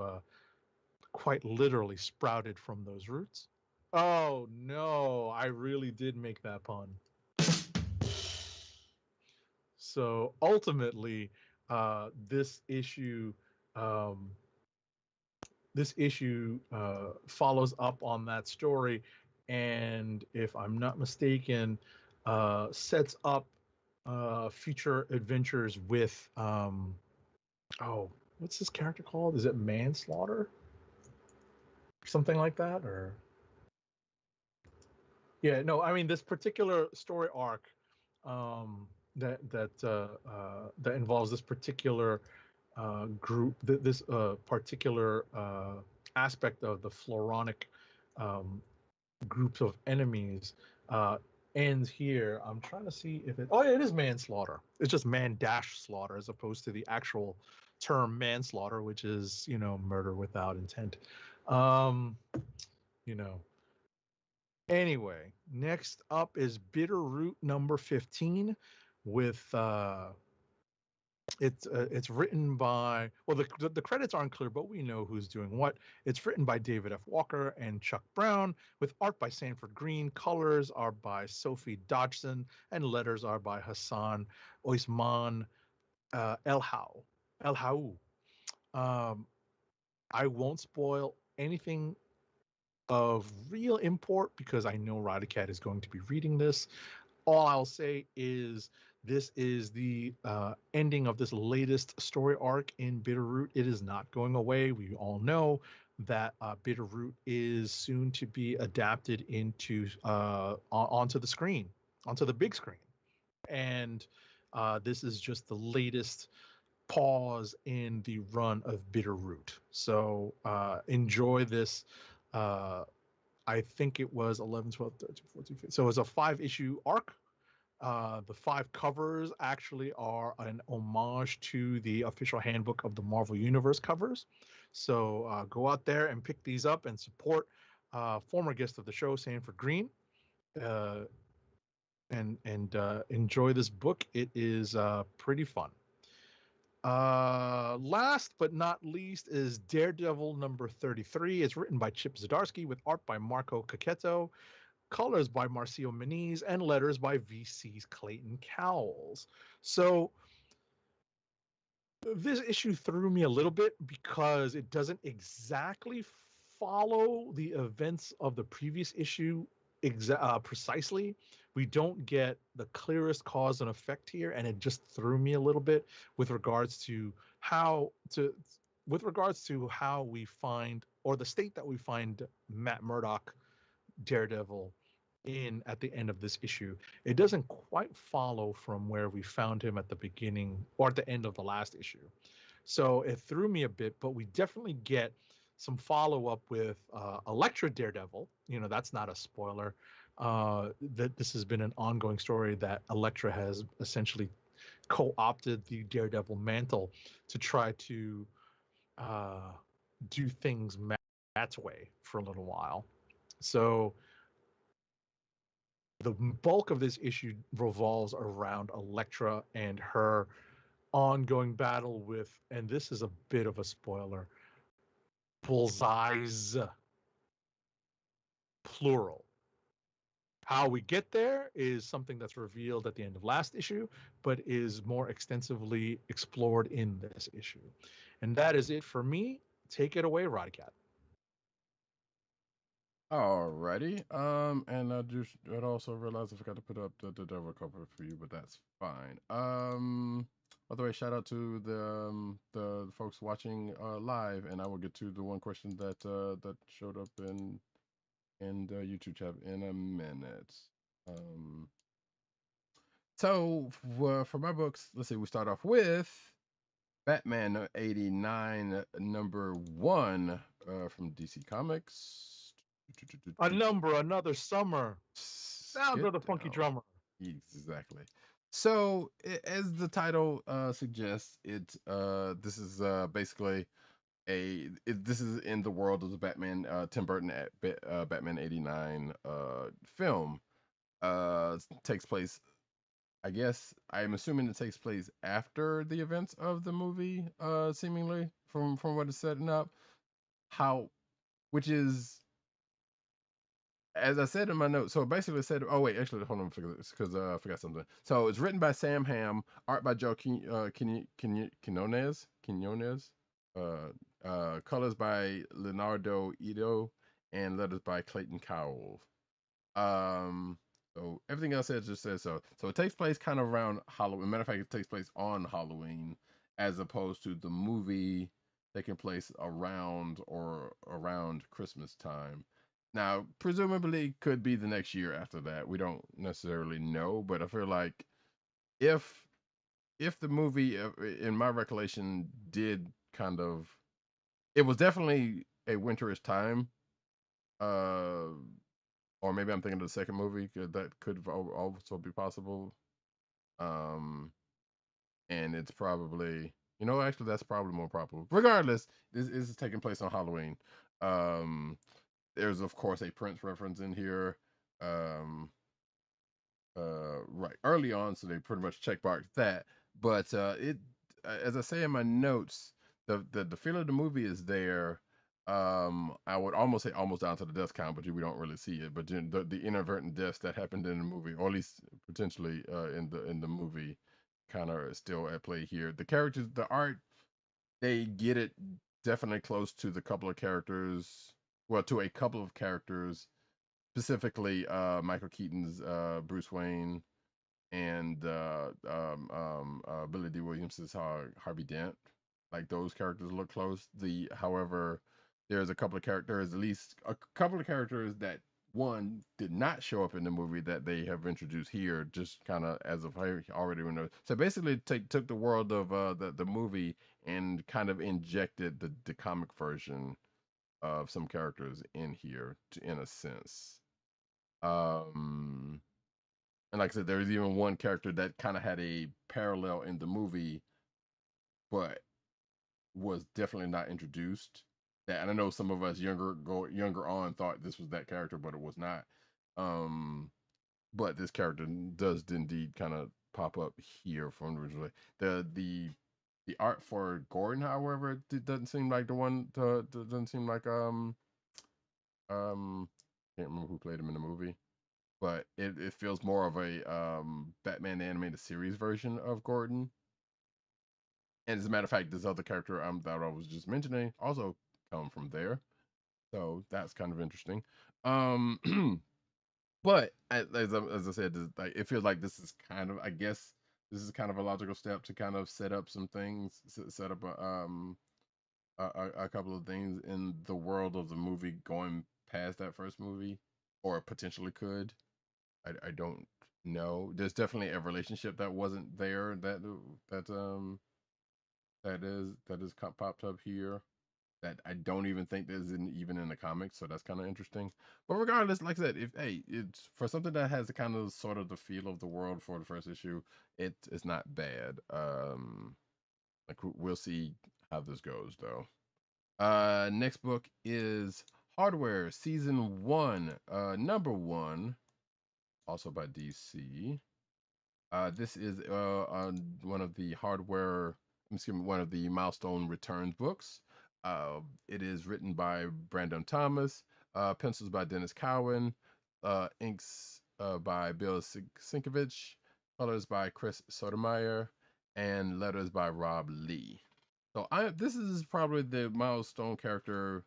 quite literally sprouted from those roots. Oh no, I really did make that pun. So ultimately, this issue follows up on that story, and if I'm not mistaken, sets up future adventures with what's this character called? Is it Manslaughter? Something like that, or yeah, no, I mean this particular story arc that involves this particular group, this particular aspect of the Floronic groups of enemies ends here. I'm trying to see if it. Oh yeah, it is manslaughter. It's just man-slaughter as opposed to the actual term manslaughter, which is murder without intent. Anyway, next up is Bitterroot number 15 with it's written by, well, the credits aren't clear, but we know who's doing what. It's written by David F. Walker and Chuck Brown, with art by Sanford Green, colors are by Sophie Dodgson, and letters are by Hassan Oisman El Hau. I won't spoil anything of real import because I know Roddykat is going to be reading this. All I'll say is this is the ending of this latest story arc in Bitterroot. It is not going away. We all know that Bitterroot is soon to be adapted into onto the screen, onto the big screen. And this is just the latest pause in the run of Bitterroot. So enjoy this. I think it was 11, 12, 13, 14, 15. So it's a 5-issue arc. The 5 covers actually are an homage to the official handbook of the Marvel Universe covers. So go out there and pick these up and support former guest of the show, Sanford Green, and enjoy this book. It is pretty fun. Last but not least is Daredevil number 33. It's written by Chip Zdarsky with art by Marco Cacchetto, colors by Marcio Meniz, and letters by VC's Clayton Cowles. So this issue threw me a little bit because it doesn't exactly follow the events of the previous issue precisely. We don't get the clearest cause and effect here, and it just threw me a little bit with regards to how we find, or the state that we find, Matt Murdock, Daredevil, in at the end of this issue. It doesn't quite follow from where we found him at the beginning or at the end of the last issue. So it threw me a bit, but we definitely get some follow-up with Elektra Daredevil. That's not a spoiler. That this has been an ongoing story that Elektra has essentially co-opted the Daredevil mantle to try to do things Matt's way for a little while. So The bulk of this issue revolves around Elektra and her ongoing battle with, and this is a bit of a spoiler, Bullseyes, plural. How we get there is something that's revealed at the end of last issue, but is more extensively explored in this issue. And that is it for me. Take it away, Roddykat. Alrighty. And I also realized I forgot to put up the Devil cover for you, but that's fine. By the way, shout out to the folks watching live, and I will get to the one question that that showed up in the YouTube chat in a minute. So for my books, let's see. We start off with Batman '89 #1 from DC Comics. Another summer. Sounds of the funky drummer. Exactly. So as the title suggests, this is basically this is in the world of the Batman Tim Burton Batman '89 film. Takes place, I guess I'm assuming it takes place after the events of the movie, seemingly from what it's setting up. How, which is, as I said in my notes, so basically it said, oh wait, actually hold on, because I forgot something. So it's written by Sam Hamm, art by Joe Quinones, colors by Leonardo Ito, and letters by Clayton Cowles. So everything else says just says so. So it takes place kind of around Halloween. Matter of fact, it takes place on Halloween, as opposed to the movie taking place around Christmas time. Now, presumably, could be the next year after that. We don't necessarily know, but I feel like if the movie, in my recollection, did kind of, it was definitely a winterish time. Or maybe I'm thinking of the second movie. That could also be possible. Um, and it's probably, actually that's probably more probable. Regardless, this is taking place on Halloween. Um, there's of course a Prince reference in here. Um, right early on, so they pretty much checkmarked that. But as I say in my notes, the feel of the movie is there. I would almost say almost down to the death count, but we don't really see it. But the inadvertent deaths that happened in the movie, or at least potentially in the movie, kind of still at play here. The characters, the art, they get it definitely close to the couple of characters. Well, to a couple of characters, specifically Michael Keaton's Bruce Wayne, and Billy D. Williams' Harvey Dent. Like those characters look close. However, there's a couple of characters, at least a couple of characters that one did not show up in the movie that they have introduced here, just kind of as of already know. So basically, took the world of the movie and kind of injected the comic version of some characters in here, in a sense. And like I said, there was even one character that kind of had a parallel in the movie, but was definitely not introduced. That, and I know some of us younger on thought this was that character, but it was not. But this character does indeed kind of pop up here from originally. The art for Gordon, however, it doesn't seem like the one. Doesn't seem like can't remember who played him in the movie, but it feels more of a Batman animated series version of Gordon. And as a matter of fact, this other character that I was just mentioning also come from there, so that's kind of interesting. But as I said, like, it feels like this is kind of, I guess, this is kind of a logical step to kind of set up some things, set up a couple of things in the world of the movie going past that first movie, or potentially could. I don't know. There's definitely a relationship that wasn't there that is popped up here that I don't even think there's even in the comics. So that's kind of interesting. But regardless, like I said, it's for something that has the kind of sort of the feel of the world for the first issue, it's not bad. Like we'll see how this goes though. Next book is Hardware Season 1, #1. also by DC. This is on one of the one of the Milestone Returns books. It is written by Brandon Thomas, pencils by Dennis Cowan, inks by Bill Sienkiewicz, colors by Chris Sotomayor, and letters by Rob Lee. So this is probably the Milestone character.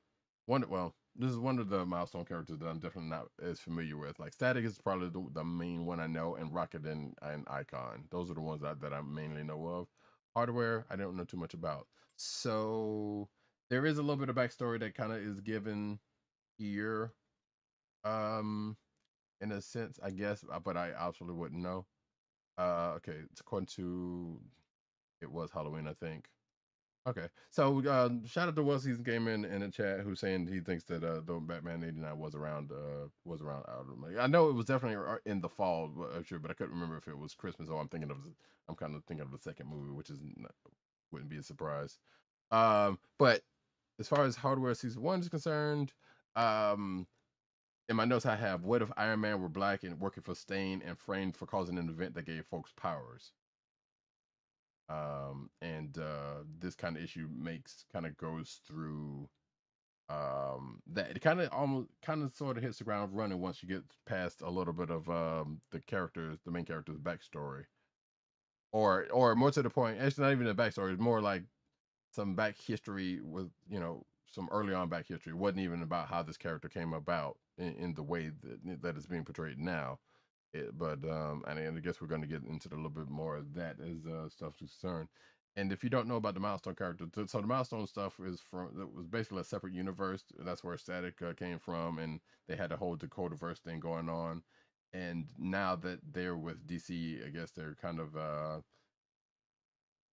This is one of the Milestone characters that I'm definitely not as familiar with. Like Static is probably the main one I know, and Rocket and Icon. Those are the ones that I mainly know of. Hardware, I don't know too much about. So there is a little bit of backstory that kind of is given here, in a sense, I guess, but I absolutely wouldn't know. Okay, it's according to it was Halloween, I think. Okay, so shout out to Well Seasoned Gamer in the chat who's saying he thinks that the Batman '89 was around I know it was definitely in the fall, sure, but I couldn't remember if it was Christmas or I'm kind of thinking of the second movie, which wouldn't be a surprise. But as far as Hardware Season 1 is concerned, in my notes I have, what if Iron Man were black and working for Stain and framed for causing an event that gave folks powers? And this kind of issue kind of goes through that it kind of sort of hits the ground running once you get past a little bit of the main character's backstory, or more to the point, it's not even a backstory, it's more like some back history with some early on back history. It wasn't even about how this character came about in the way that it's being portrayed now. And I guess we're going to get into a little bit more of that as stuff is concerned. And if you don't know about the Milestone character, so the Milestone stuff it was basically a separate universe. That's where Static came from, and they had a whole Dakotaverse thing going on. And now that they're with DC, I guess they're kind of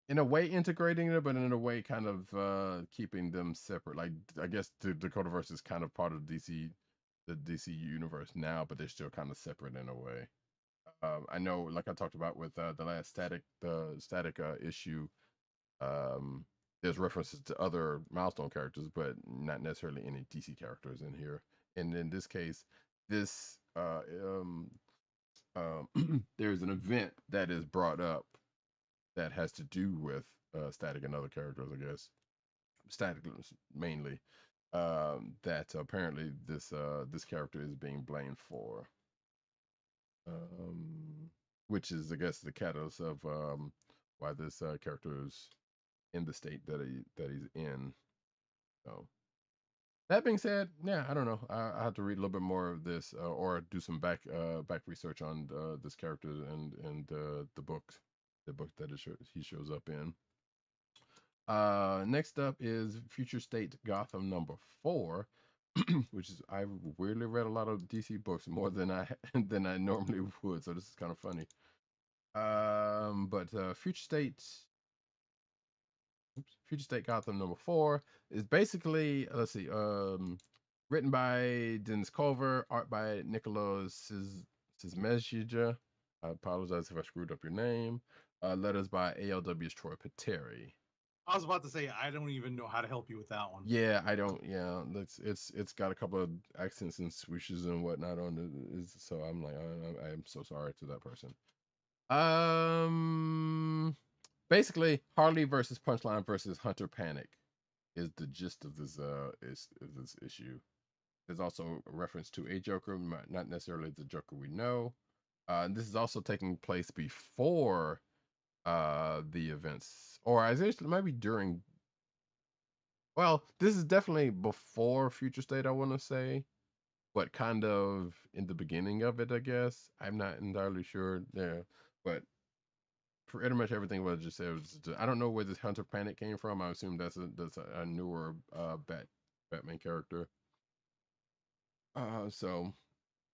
in a way integrating it, but in a way kind of keeping them separate. Like I guess the Dakotaverse is kind of part of the DC universe now, but they're still kind of separate in a way. I know, like I talked about with the last Static issue, there's references to other Milestone characters, but not necessarily any DC characters in here. And in this case, this there's an event that is brought up that has to do with Static and other characters, I guess. Static mainly. That apparently this character is being blamed for. Which is, I guess, the catalyst of why this character is in the state that he's in. So that being said, yeah, I don't know. I have to read a little bit more of this or do some back research on this character and the book that he shows up in. Next up is Future State Gotham #4. Which is I weirdly read a lot of DC books more than I normally would, so this is kind of funny. But Future State Gotham #4 is basically written by Dennis Culver, art by Nicolas Cismezija. I apologize if I screwed up your name. Letters by ALW's Troy Pateri. I was about to say I don't even know how to help you with that one. Yeah, I don't. Yeah, it's got a couple of accents and swooshes and whatnot on it. So I'm like, I'm so sorry to that person. Basically, Harley versus Punchline versus Hunter Panic is the gist of this this issue. There's also a reference to a Joker, not necessarily the Joker we know. This is also taking place before the events, or I think maybe during. Well, this is definitely before Future State, I want to say, but kind of in the beginning of it, I guess. I'm not entirely sure there, but pretty much everything what I just said was I don't know where this Hunter Panic came from. I assume that's a newer Batman character. So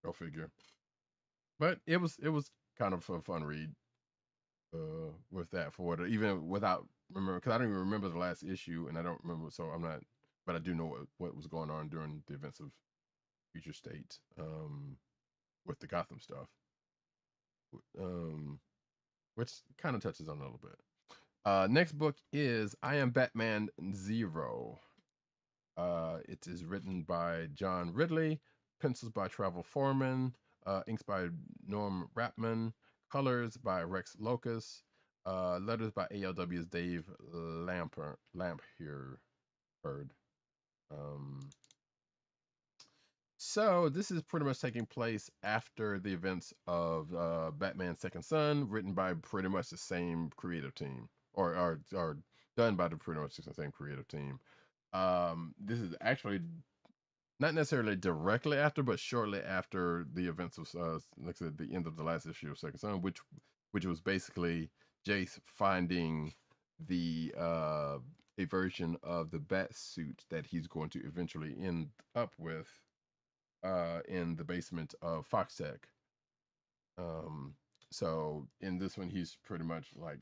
go figure. But it was kind of a fun read. With that for it, even without remember, because I don't even remember the last issue, and I don't remember, so I'm not. But I do know what was going on during the events of Future State, with the Gotham stuff, which kind of touches on it a little bit. Next book is I Am Batman Zero. It is written by John Ridley, pencils by Travel Foreman, inks by Norm Rapman, colors by Rex Locus, letters by ALW's Dave Lamphere. Um, so this is pretty much taking place after the events of Batman Second Son, written by pretty much the same creative team, or done by the pretty much the same creative team. This is actually not necessarily directly after, but shortly after the events of, like I said, the end of the last issue of Second Son, which was basically Jace finding the a version of the bat suit that he's going to eventually end up with in the basement of Foxtech. So in this one, he's pretty much like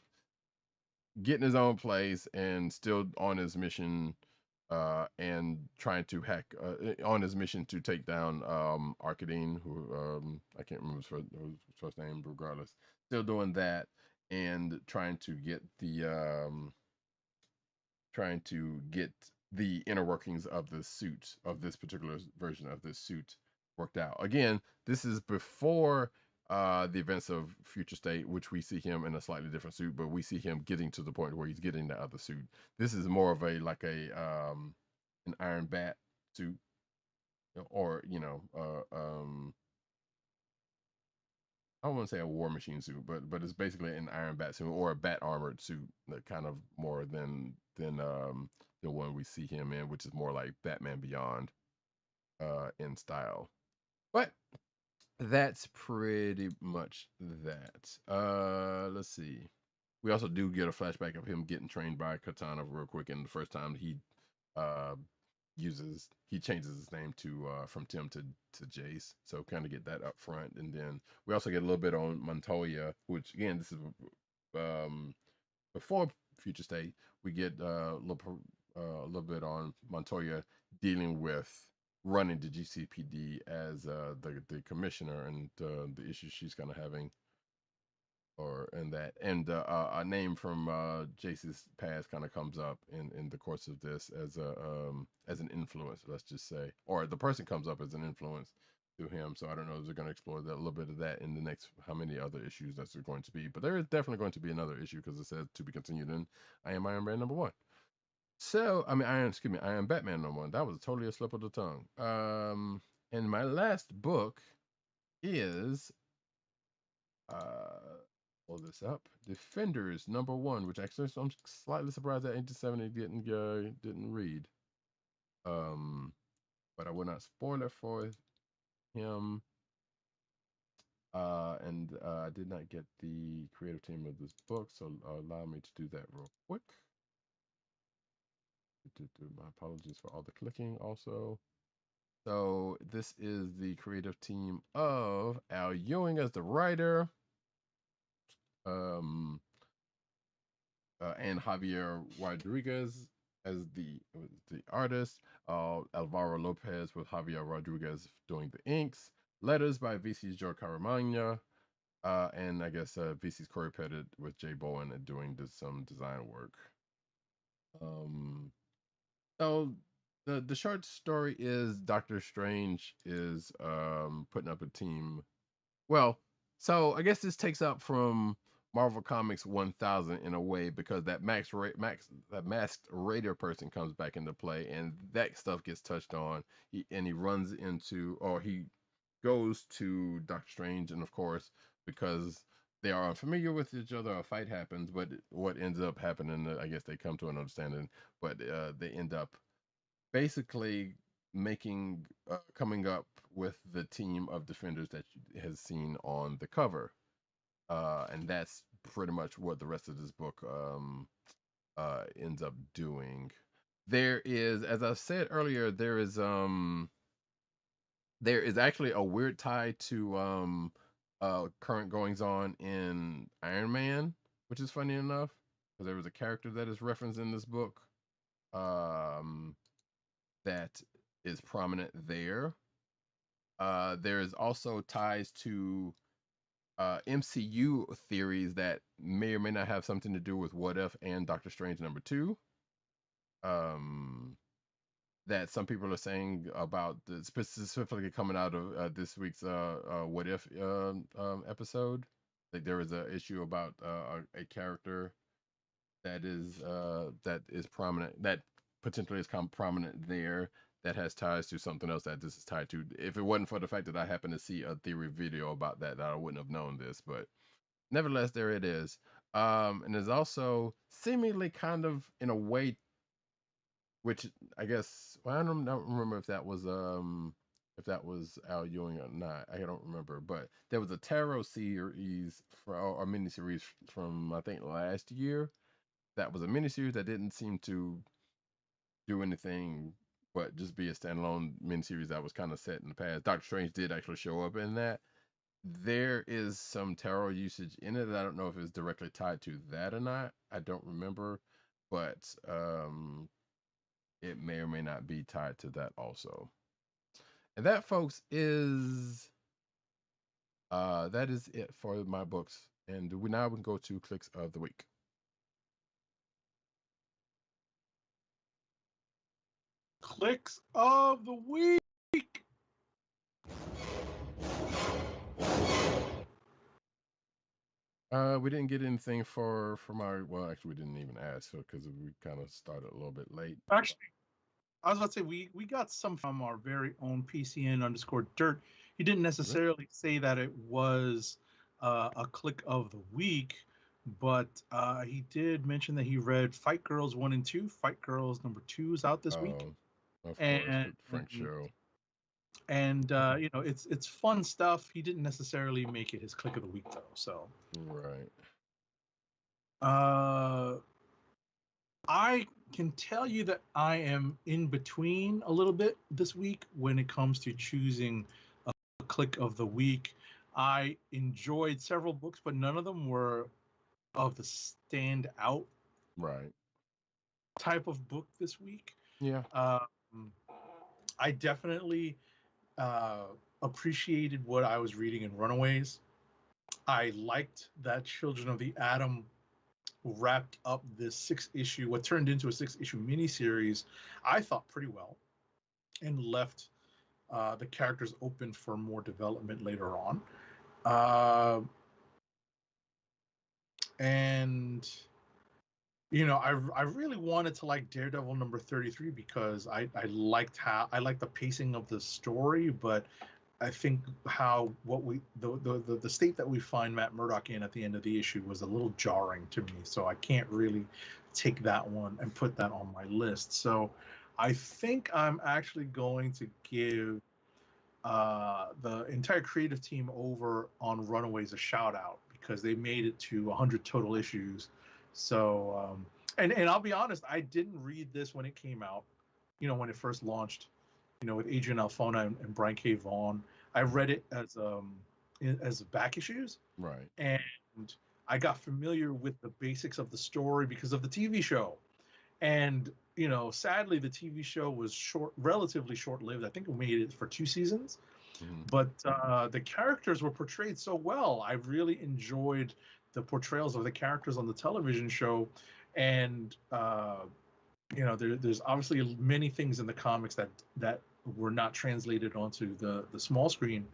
getting his own place and still on his mission, and trying to hack on his mission to take down Arkadine, who I can't remember his first name, regardless. Still doing that and trying to get the inner workings of the suit, of this particular version of this suit, worked out. Again, this is before the events of Future State, which we see him in a slightly different suit, but we see him getting to the point where he's getting the other suit. This is more of an Iron Bat suit, or I don't want to say a War Machine suit, but it's basically an Iron Bat suit or a Bat armored suit, that kind of more than the one we see him in, which is more like Batman Beyond in style. But that's pretty much that. Let's see. We also do get a flashback of him getting trained by Katana real quick, and the first time he uh, changes his name to from Tim to Jace, so kind of get that up front. And then we also get a little bit on Montoya, which again, this is before Future State. We get a little bit on Montoya dealing with running the GCPD as the commissioner, and the issues she's kind of having, a name from Jace's past kind of comes up in the course of this as an influence, let's just say, or the person comes up as an influence to him. So I don't know if they're going to explore that, a little bit of that in the next, how many other issues that's going to be, but there is definitely going to be another issue because it says to be continued in I Am Iron Man #1. So I mean, I Am Batman #1. That was totally a slip of the tongue. And my last book is pull this up. Defenders #1, which actually I'm slightly surprised that 87 didn't read. But I will not spoil it for him. And I did not get the creative team of this book, so allow me to do that real quick. My apologies for all the clicking also. So this is the creative team of Al Ewing as the writer, and Javier Rodriguez as the artist, Alvaro Lopez with Javier Rodriguez doing the inks, letters by VC's Joe Caramagna, and I guess VC's Corey Pettit with Jay Bowen and doing some design work. So the short story is Doctor Strange is putting up a team. Well, so I guess this takes up from Marvel Comics 1000 in a way, because that that masked Raider person comes back into play, and that stuff gets touched on. He runs into, or he goes to Doctor Strange, and of course, because they are unfamiliar with each other, a fight happens. But what ends up happening, I guess they come to an understanding, but they end up basically coming up with the team of defenders that has seen on the cover, and that's pretty much what the rest of this book ends up doing. There is, as I said earlier, there is actually a weird tie to current goings on in Iron Man, which is funny enough, because there was a character that is referenced in this book that is prominent there. There is also ties to MCU theories that may or may not have something to do with What If and Doctor Strange #2. that some people are saying about specifically coming out of this week's What If episode. Like there was an issue about a character that is prominent, that potentially is prominent there, that has ties to something else that this is tied to. If it wasn't for the fact that I happened to see a theory video about that, I wouldn't have known this. But nevertheless, there it is. And there's also seemingly kind of in a way, which I guess, well, I don't remember if that was Al Ewing or not. I don't remember, but there was a tarot series or miniseries from I think last year. That was a miniseries that didn't seem to do anything but just be a standalone miniseries that was kind of set in the past. Doctor Strange did actually show up in that. There is some tarot usage in it. I don't know if it's directly tied to that or not. I don't remember, but it may or may not be tied to that also. And that, folks, is that is it for my books. And we now can go to clicks of the week. Clicks of the week. We didn't get anything for my. Well, actually, we didn't even ask because we kind of started a little bit late. Actually, I was about to say we got some from our very own PCN_dirt. He didn't necessarily say that it was a click of the week, but he did mention that he read Fight Girls 1 and 2. Fight Girls number 2 is out this week. Of course, with Frank Show. And you know, it's fun stuff. He didn't necessarily make it his click of the week though. So right. I can tell you that I am in between a little bit this week when it comes to choosing a click of the week. I enjoyed several books, but none of them were of the standout right type of book this week. Yeah. I definitely appreciated what I was reading in Runaways. I liked that Children of the Atom wrapped up this 6-issue, what turned into a 6-issue miniseries, I thought pretty well, and left the characters open for more development later on. And you know, I really wanted to like Daredevil number 33 because I liked the pacing of the story, but I think the state that we find Matt Murdock in at the end of the issue was a little jarring to me. So I can't really take that one and put that on my list. So I think I'm actually going to give the entire creative team over on Runaways a shout out because they made it to 100 total issues. So and I'll be honest, I didn't read this when it came out, you know, when it first launched, you know, with Adrian Alfona and Brian K. Vaughan. I read it as back issues, right, and I got familiar with the basics of the story because of the TV show. And you know, sadly, the TV show was relatively short-lived. I think it made it for 2 seasons, but the characters were portrayed so well. I really enjoyed the portrayals of the characters on the television show, and you know, there's obviously many things in the comics that were not translated onto the small screen,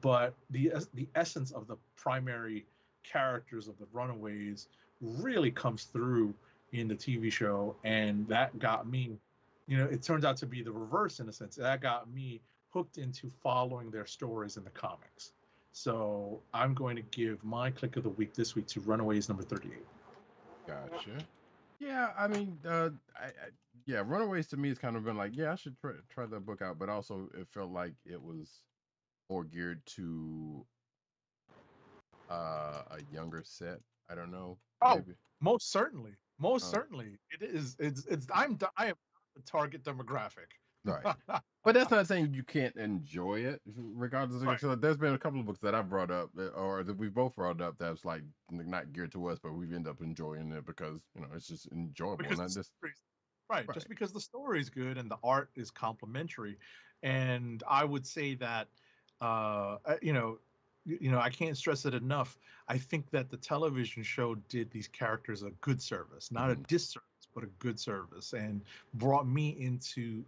but the essence of the primary characters of the Runaways really comes through in the TV show, and that got me, you know, it turns out to be the reverse in a sense. That got me hooked into following their stories in the comics. So I'm going to give my click of the week this week to Runaways number 38. Gotcha. Yeah, I mean, yeah, Runaways to me has kind of been like, yeah, I should try that book out, but also it felt like it was more geared to a younger set. I don't know. Oh, maybe. most certainly, certainly, it is. I am the target demographic. Right. But that's not saying you can't enjoy it, regardless. Right. So there's been a couple of books that I've brought up, or that we both brought up, that's like not geared to us, but we've ended up enjoying it because, you know, it's just enjoyable. Because not just right, just because the story is good and the art is complementary. And I would say that, you know, I can't stress it enough. I think that the television show did these characters a good service, not a disservice, but a good service, and brought me into,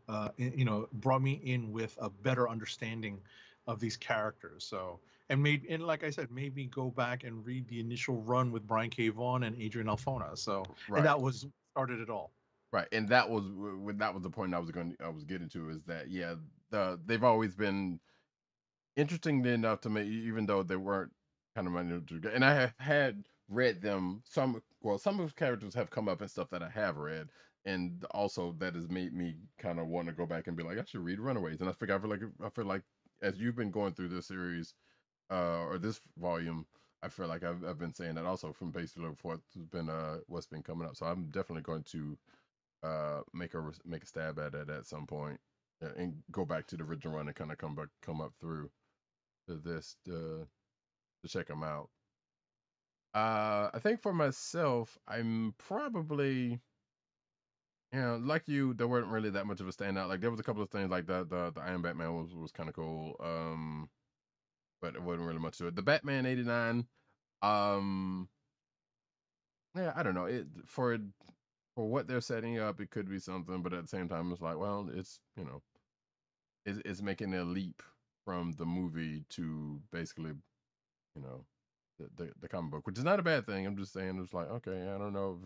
brought me in with a better understanding of these characters. So, and maybe, and like I said, maybe go back and read the initial run with Brian K. Vaughan and Adrian Alfona. So, Right. and that was started it all. Right, and that was the point I was getting to, is that they've always been interesting enough to me, even though they weren't kind of my new. And I have had read them. Some of the characters have come up and stuff that I have read, and also that has made me kind of want to go back and be like, I should read Runaways. And I feel like as you've been going through this series, or this volume, I feel like I've been saying that also from basically what's been coming up. So I'm definitely going to make a stab at it at some point, and go back to the original run and kind of come up through to this to check them out. I think for myself, I'm probably, like you, there weren't really that much of a standout. Like there was a couple of things like the Iron Batman was kind of cool, but it wasn't really much to it. The Batman '89, um, yeah, I don't know. For what they're setting up, it could be something, but at the same time, it's like, well, it's making a leap from the movie to basically, you know, the comic book, which is not a bad thing. I'm just saying, it's like, okay, I don't know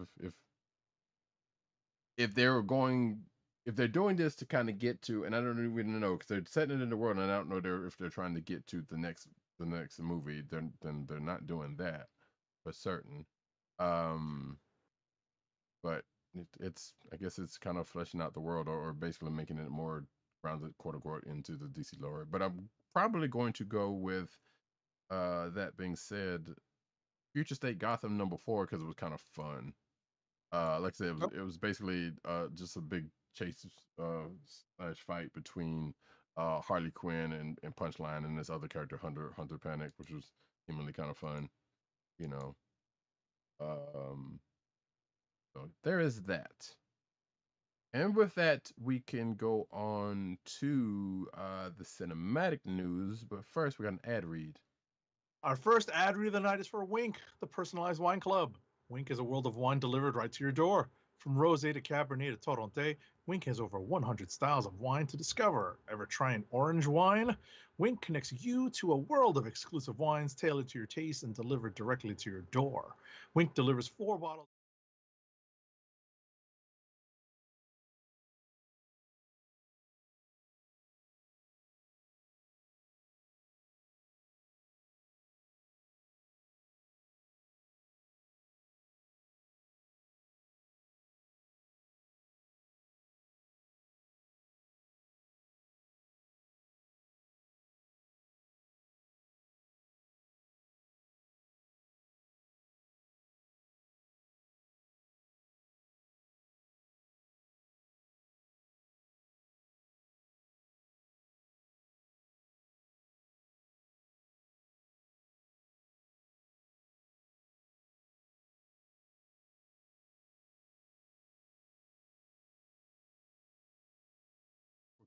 if they're going if they're doing this to kind of get to, and I don't even know because they're setting it in the world, and I don't know if they're trying to get to the next movie. Then they're not doing that for certain. Um, but it's I guess it's kind of fleshing out the world, or basically making it more grounded, quote unquote, into the DC lore. But I'm probably going to go with, that being said, Future State Gotham #4, because it was kind of fun. Like I said, it was basically just a big chase, slash fight between Harley Quinn and Punchline and this other character, Hunter Panic, which was seemingly kind of fun, you know. Um, so there is that. And with that, we can go on to the cinematic news. But first, we got an ad read. Our first ad read of the night is for Wink, the personalized wine club. Wink is a world of wine delivered right to your door. From rosé to Cabernet to Torronté, Wink has over 100 styles of wine to discover. Ever try an orange wine? Wink connects you to a world of exclusive wines tailored to your taste and delivered directly to your door. Wink delivers 4 bottles.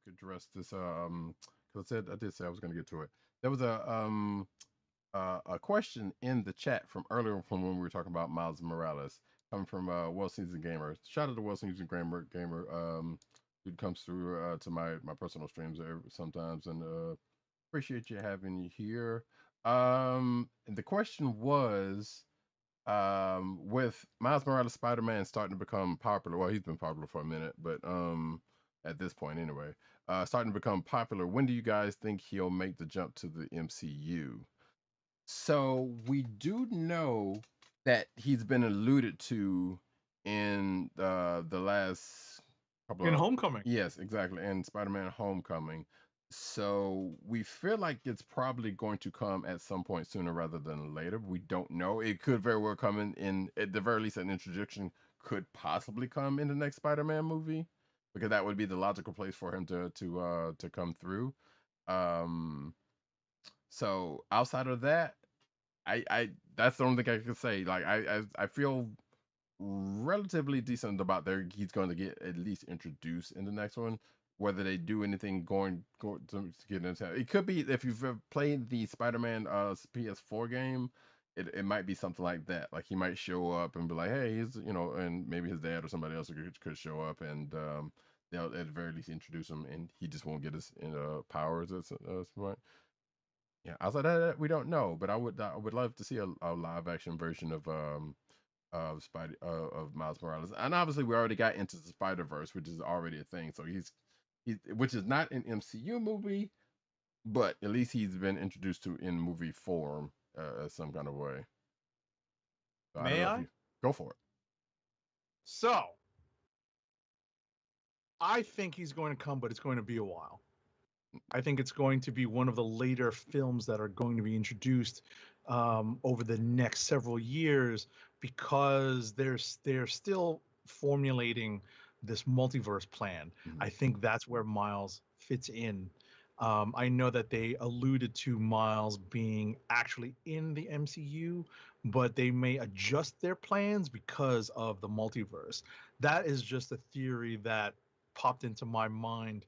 We could address this, because I did say I was going to get to it. There was a question in the chat from earlier, from when we were talking about Miles Morales, coming from Well Seasoned Gamer. Shout out to Well Seasoned Gamer. Who comes through to my personal streams sometimes, and appreciate you having you here. And the question was, with Miles Morales Spider-Man starting to become popular. Well, he's been popular for a minute, but at this point anyway, starting to become popular. When do you guys think he'll make the jump to the MCU? So we do know that he's been alluded to in the last couple In of, Homecoming. yes, exactly, and Spider-Man Homecoming. So we feel like it's probably going to come at some point sooner rather than later. We don't know. It could very well come in at the very least, an introduction could possibly come in the next Spider-Man movie, because that would be the logical place for him to come through. Um, so outside of that, I that's the only thing I can say. Like I feel relatively decent about he's going to get at least introduced in the next one. Whether they do anything going to get into it could be, if you've played the Spider-Man PS4 game, it might be something like that. Like he might show up and be like, hey, he's and maybe his dad or somebody else could show up and they'll at the very least introduce him, and he just won't get his powers at some point. Yeah, outside that we don't know, but I would love to see a live action version of Miles Morales, and obviously we already got Into the Spider Verse, which is already a thing. So he's which is not an MCU movie, but at least he's been introduced to in movie form some kind of way. So I don't May know if I? you go for it. So I think he's going to come, but it's going to be a while. I think it's going to be one of the later films that are going to be introduced over the next several years, because they're still formulating this multiverse plan. Mhm. I think that's where Miles fits in. I know that they alluded to Miles being actually in the MCU, but they may adjust their plans because of the multiverse. That is just a theory that popped into my mind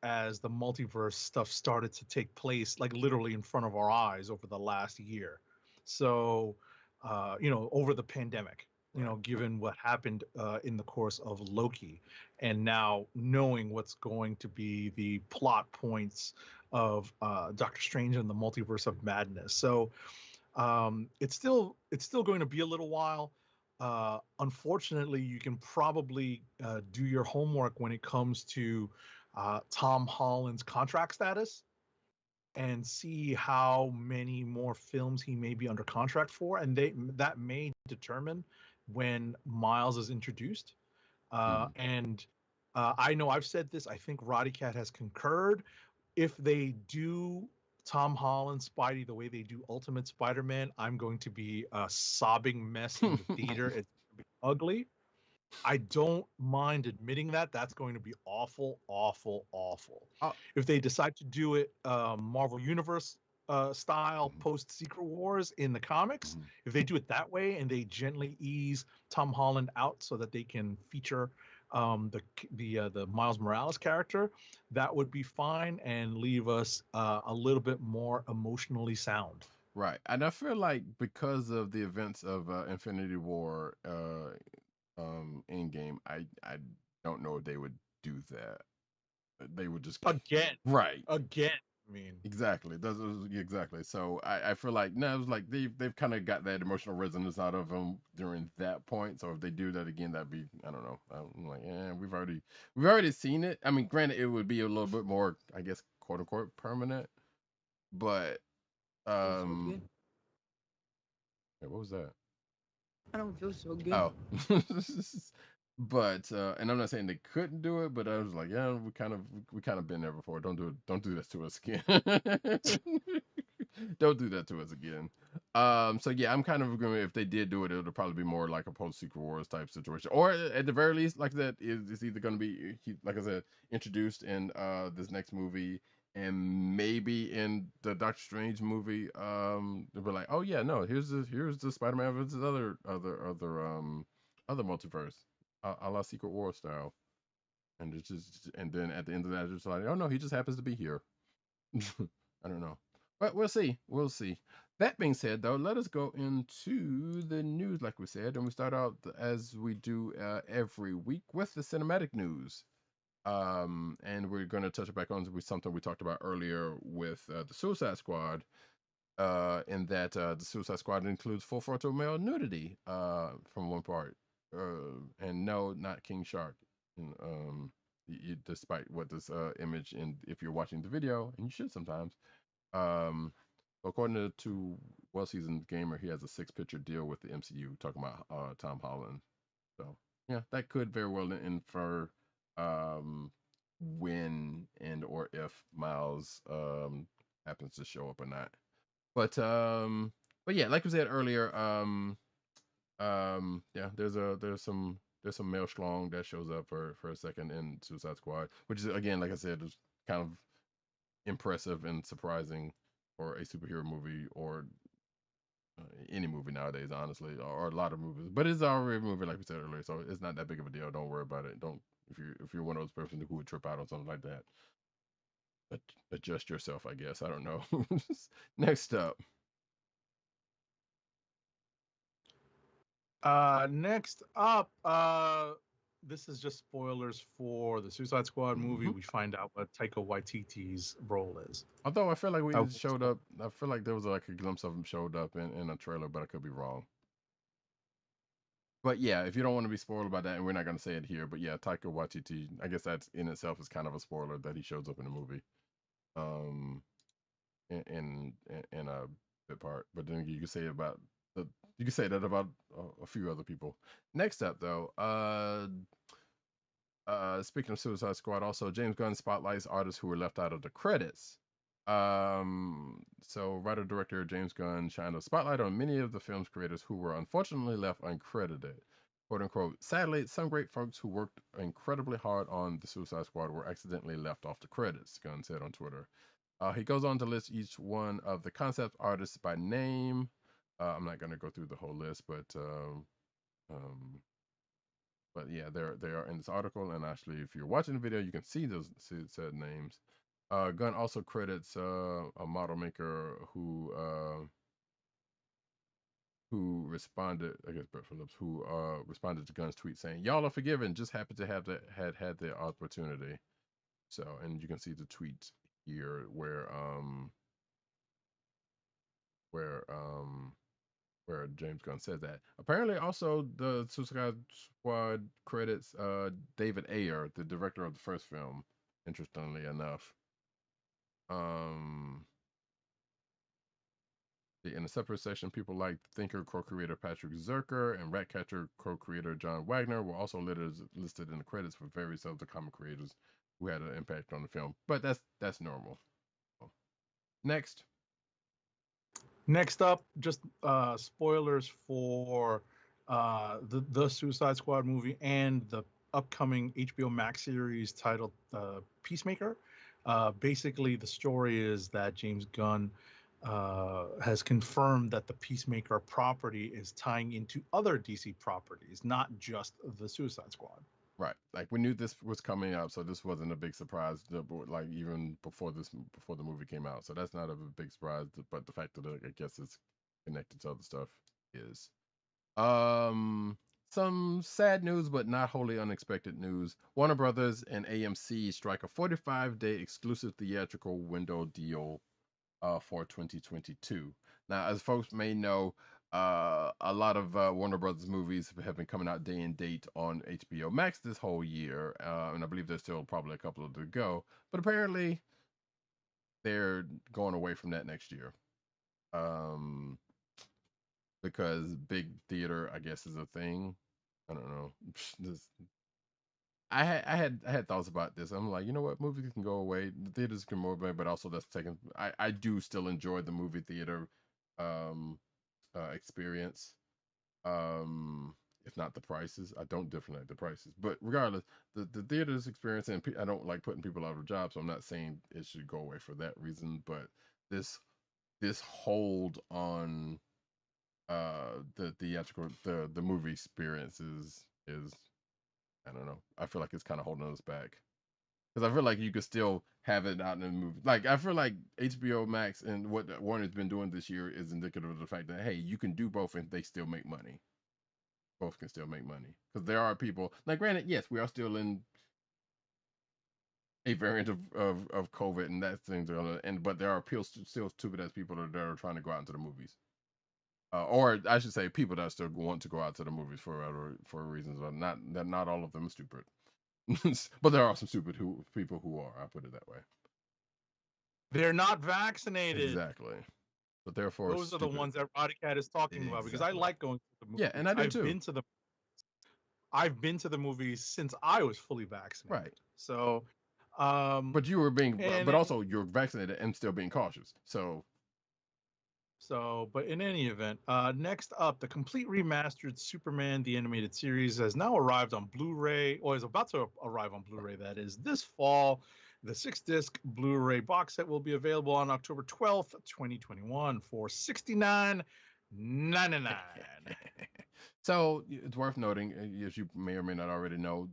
as the multiverse stuff started to take place, like literally in front of our eyes over the last year. So, over the pandemic, Right. given what happened in the course of Loki, and now knowing what's going to be the plot points of Doctor Strange and the Multiverse of Madness. So, it's still going to be a little while. Unfortunately, you can probably do your homework when it comes to Tom Holland's contract status and see how many more films he may be under contract for, and that may determine when Miles is introduced. Mhm. And I know I've said this. I think Roddykat has concurred. If they do Tom Holland Spidey the way they do Ultimate Spider-Man, I'm going to be a sobbing mess in the theater. It's going to be ugly. I don't mind admitting that. That's going to be awful, awful, awful. Oh, If they decide to do it Marvel Universe style mhm, post Secret Wars in the comics, mhm. if they do it that way and they gently ease Tom Holland out so that they can feature the Miles Morales character, that would be fine and leave us a little bit more emotionally sound. Right, and I feel like because of the events of Infinity War, Endgame, I don't know if they would do that. They would just Again, right. again. I mean, Exactly. Exactly. So I feel like now it's like they've kind of got that emotional resonance out of them during that point. So if they do that again, that'd be I don't know. I'm like, yeah, we've already seen it. I mean, granted, it would be a little bit more, I guess, quote unquote, permanent. But Feel so good. yeah, what was that? I don't feel so good. Oh, but and I'm not saying they couldn't do it, but I was like, yeah, we kind of been there before. Don't do that to us again. Don't do that to us again. So yeah, I'm kind of agreeing. If they did do it, it would probably be more like a post Secret Wars type situation, or at the very least, like that, is either going to be, like I said, introduced in this next movie, and maybe in the Doctor Strange movie, they'll be like, oh yeah, no, here's the Spider-Man versus other multiverse, a la Secret War style, and it's just, and then at the end of that, it's just like, oh no, he just happens to be here. I don't know. But we'll see. We'll see. That being said, though, let us go into the news, like we said, and we start out as we do every week with the cinematic news. And we're going to touch back on with something we talked about earlier with the Suicide Squad. In that the Suicide Squad includes full frontal male nudity from one part, and no, not King Shark. And, despite what this image, and if you're watching the video, and you should sometimes, um, according to well-seasoned gamer, he has a six-picture deal with the MCU, talking about Tom Holland. So yeah, that could very well infer um, when and or if Miles happens to show up or not. But yeah, like we said earlier, yeah, there's some male schlong that shows up for a second in Suicide Squad, which is, again, like I said, is kind of impressive and surprising for a superhero movie, or any movie nowadays, honestly, or a lot of movies. But it's already a movie, like we said earlier, so it's not that big of a deal. Don't worry about it. Don't if you're one of those persons who would trip out on something like that. But adjust yourself, I guess. I don't know. Next up. Next up, this is just spoilers for the Suicide Squad movie. We find out what Taika Waititi's role is. Although I feel like I we will showed spoil- up. I feel like there was like a glimpse of him showed up in a trailer, but I could be wrong. But yeah, if you don't want to be spoiled about that, and we're not going to say it here, but yeah, Taika Waititi, I guess that's in itself is kind of a spoiler that he shows up in the movie, um, in a bit part. But then you can say about the you can say that about a few other people. Next up, though, speaking of Suicide Squad, also James Gunn spotlights artists who were left out of the credits. So writer director James Gunn shined a spotlight on many of the film's creators who were unfortunately left uncredited. "Quote unquote. Sadly, some great folks who worked incredibly hard on the Suicide Squad were accidentally left off the credits," Gunn said on Twitter. He goes on to list each one of the concept artists by name. I'm not going to go through the whole list, um, but yeah, they are in this article, and actually, if you're watching the video, you can see those said names. Gunn also credits a model maker who responded, I guess Brett Phillips, who responded to Gunn's tweet saying, "Y'all are forgiven. Just happy to have had the opportunity." So, and you can see the tweet here where James Gunn says that. Apparently, also the Suicide Squad credits David Ayer, the director of the first film. Interestingly enough, in a separate section, people like Thinker co-creator Patrick Zerker and Ratcatcher co-creator John Wagner were also listed in the credits for various other comic creators who had an impact on the film. But that's normal. Next. Next up, just spoilers for the Suicide Squad movie and the upcoming HBO Max series titled Peacemaker. Basically, the story is that James Gunn has confirmed that the Peacemaker property is tying into other DC properties, not just the Suicide Squad. Right, like we knew this was coming up, so this wasn't a big surprise. Like even before the movie came out, so that's not a big surprise. But the fact that I guess it's connected to other stuff is. Some sad news, but not wholly unexpected news. Warner Brothers and AMC strike a 45-day exclusive theatrical window deal for 2022. Now, as folks may know, a lot of Warner Brothers movies have been coming out day and date on HBO Max this whole year, and I believe there's still probably a couple to go. But apparently, they're going away from that next year, because big theater, I guess, is a thing. I don't know. I had thoughts about this. I'm like, you know what, movies can go away, the theaters can move away, but also that's taken. I do still enjoy the movie theater experience. If not the prices, I don't definitely like the prices, but regardless, the theaters experience, and I don't like putting people out of jobs, so I'm not saying it should go away for that reason. But this hold on the theatrical the movie experience is I don't know. I feel like it's kind of holding us back because I feel like you could still have it out in the movie. Like I feel like HBO Max and what Warner's been doing this year is indicative of the fact that hey, you can do both and they still make money. Both can still make money because there are people. Now, granted, yes, we are still in a variant of COVID and that thing, but there are still stupid as people that are trying to go out into the movies. Or I should say, people that still want to go out to the movies for reasons, but not all of them are stupid. But there are some stupid people who are. I put it that way. They're not vaccinated. Exactly. But therefore, those are the ones that Roddykat is talking about because I like going to the movies. Yeah, and I do too. I've been to the movies since I was fully vaccinated. Right. So, but you were but also you're vaccinated and still being cautious. But in any event, next up, the complete remastered Superman the Animated Series has now arrived on Blu-ray, or is about to arrive on Blu-ray, that is, this fall. The 6-disc Blu-ray box set will be available on October 12th, 2021 for $69.99. So it's worth noting, as you may or may not already know,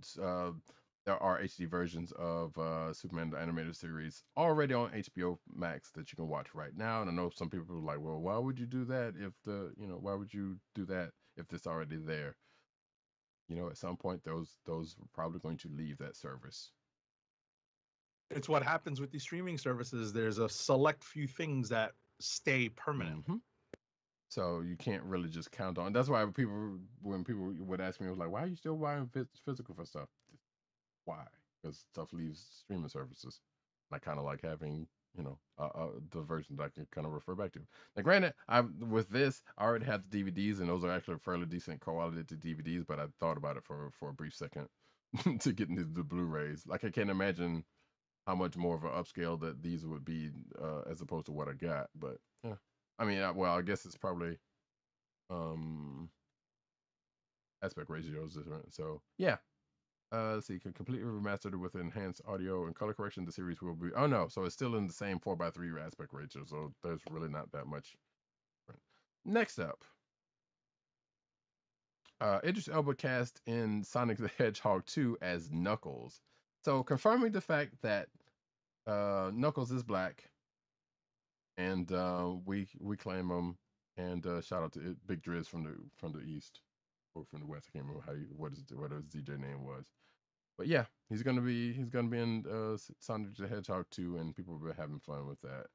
there are HD versions of Superman the Animated Series already on HBO Max that you can watch right now. And I know some people are like, well, why would you do that why would you do that if it's already there. You know, at some point those are probably going to leave that service. It's what happens with these streaming services. There's a select few things that stay permanent. Mm-hmm. So you can't really just count on. That's why when people would ask me, I was like, "Why are you still buying physical for stuff?" Why? Because stuff leaves streaming services. And I kind of like having, you know, the version that I can kind of refer back to. Now, granted, with this, I already had the DVDs, and those are actually fairly decent quality to DVDs. But I thought about it for a brief second to get into the Blu-rays. Like I can't imagine how much more of an upscale that these would be as opposed to what I got. But yeah, I mean, well, I guess it's probably aspect ratio is different. So yeah, let's see, completely remastered with enhanced audio and color correction. The series will be. Oh no, so it's still in the same 4:3 aspect ratio. So there's really not that much different. Next up, Idris Elba cast in Sonic the Hedgehog 2 as Knuckles. So confirming the fact that Knuckles is black, and we claim him. And shout out to Big Driz from the east or from the west. I can't remember what his DJ name was. But yeah, he's gonna be in Sonic the Hedgehog 2, and people will be having fun with that.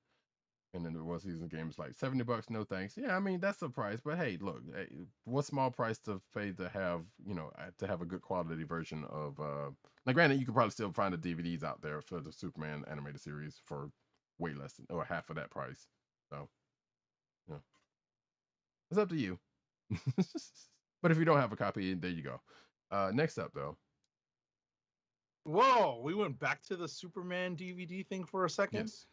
And then the one season game is like $70. No thanks. Yeah, I mean that's the price. But hey, look, what small price to pay to have to have a good quality version of. Now, granted, you could probably still find the DVDs out there for the Superman animated series for way less than or half of that price. So, yeah, it's up to you. But if you don't have a copy, there you go. Next up, though. Whoa, we went back to the Superman DVD thing for a second. Yes.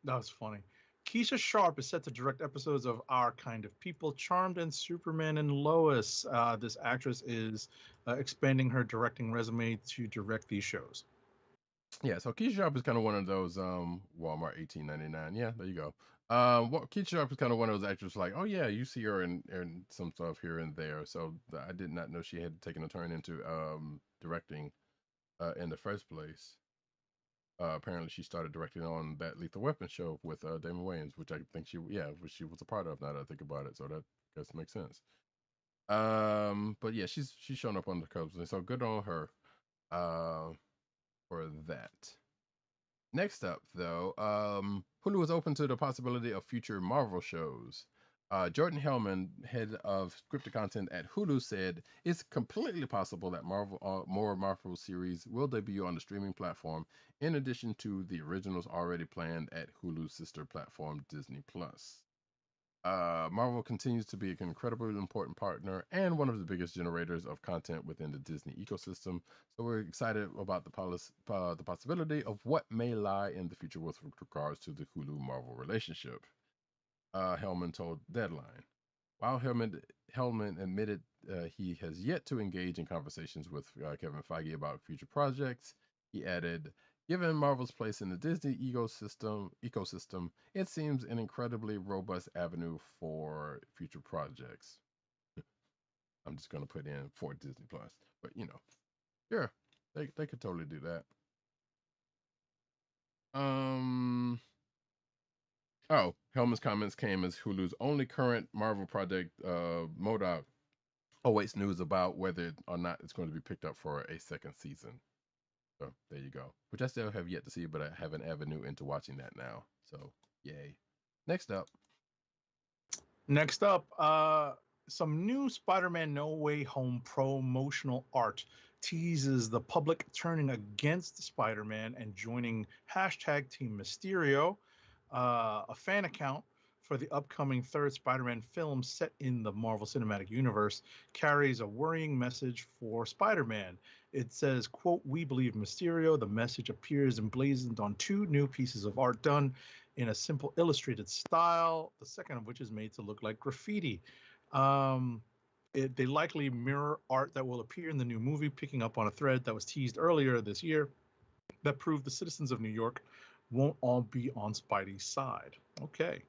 That was funny. Keisha Sharp is set to direct episodes of Our Kind of People, Charmed, and Superman and Lois. This actress is expanding her directing resume to direct these shows. Yeah, so Keisha Sharp is kind of one of those Walmart $18.99. Yeah, there you go. Keisha Sharp is kind of one of those actors like, oh yeah, you see her in some stuff here and there. So I did not know she had taken a turn into directing in the first place. Apparently, she started directing on that Lethal Weapon show with Damon Wayans, which I think she was a part of. Now that I think about it, so that I guess makes sense. But yeah, she's shown up on the Cubs, so good on her for that. Next up, though, Hulu is open to the possibility of future Marvel shows. Jordan Hellman, head of scripted content at Hulu, said it's completely possible that more Marvel series will debut on the streaming platform, in addition to the originals already planned at Hulu's sister platform, Disney Plus. Marvel continues to be an incredibly important partner and one of the biggest generators of content within the Disney ecosystem. So we're excited about the possibility of what may lie in the future with regards to the Hulu-Marvel relationship. Hellman told Deadline. While Hellman admitted he has yet to engage in conversations with Kevin Feige about future projects, he added, given Marvel's place in the Disney ecosystem, it seems an incredibly robust avenue for future projects. I'm just going to put in for Disney Plus, but sure, they could totally do that. Oh, Hellman's comments came as Hulu's only current Marvel project, MODOK, awaits news about whether or not it's going to be picked up for a second season. So there you go. Which I still have yet to see, but I have an avenue into watching that now. So yay. Next up, Some new Spider-Man No Way Home promotional art teases the public turning against Spider-Man and joining hashtag Team Mysterio. A fan account for the upcoming third Spider-Man film set in the Marvel Cinematic Universe carries a worrying message for Spider-Man. It says, quote, "We believe Mysterio." The message appears emblazoned on two new pieces of art done in a simple illustrated style, the second of which is made to look like graffiti. They likely mirror art that will appear in the new movie, picking up on a thread that was teased earlier this year that proved the citizens of New York won't all be on Spidey's side. Okay.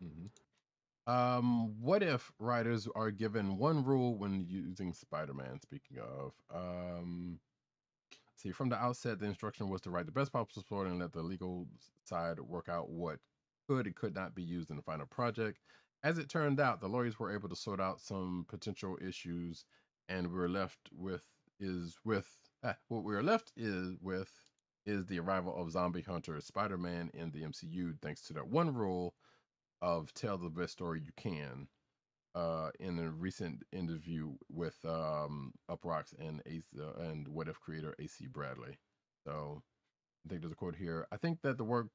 what if writers are given one rule when using Spider-Man? Speaking of, see, from the outset, the instruction was to write the best possible story and let the legal side work out what could and could not be used in the final project. As it turned out, the lawyers were able to sort out some potential issues, and we're left with what we're left is with is the arrival of zombie hunter Spider-Man in the MCU, thanks to that one rule of tell the best story you can. In a recent interview with Uproxx and What If creator AC Bradley. So I think there's a quote here. I think that the work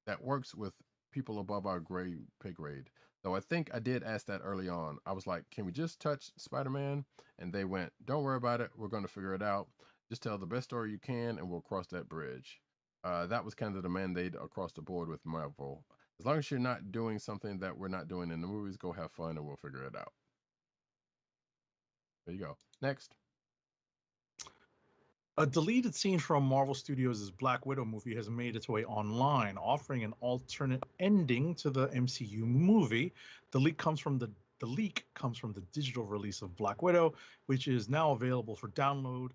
that works with people above our pay grade. So I think I did ask that early on. I was like, can we just touch Spider-Man? And they went, don't worry about it. We're going to figure it out. Just tell the best story you can and we'll cross that bridge. That was kind of the mandate across the board with Marvel. As long as you're not doing something that we're not doing in the movies, go have fun and we'll figure it out. There you go. Next. A deleted scene from Marvel Studios' Black Widow movie has made its way online, offering an alternate ending to the MCU movie. The leak comes from the digital release of Black Widow, which is now available for download,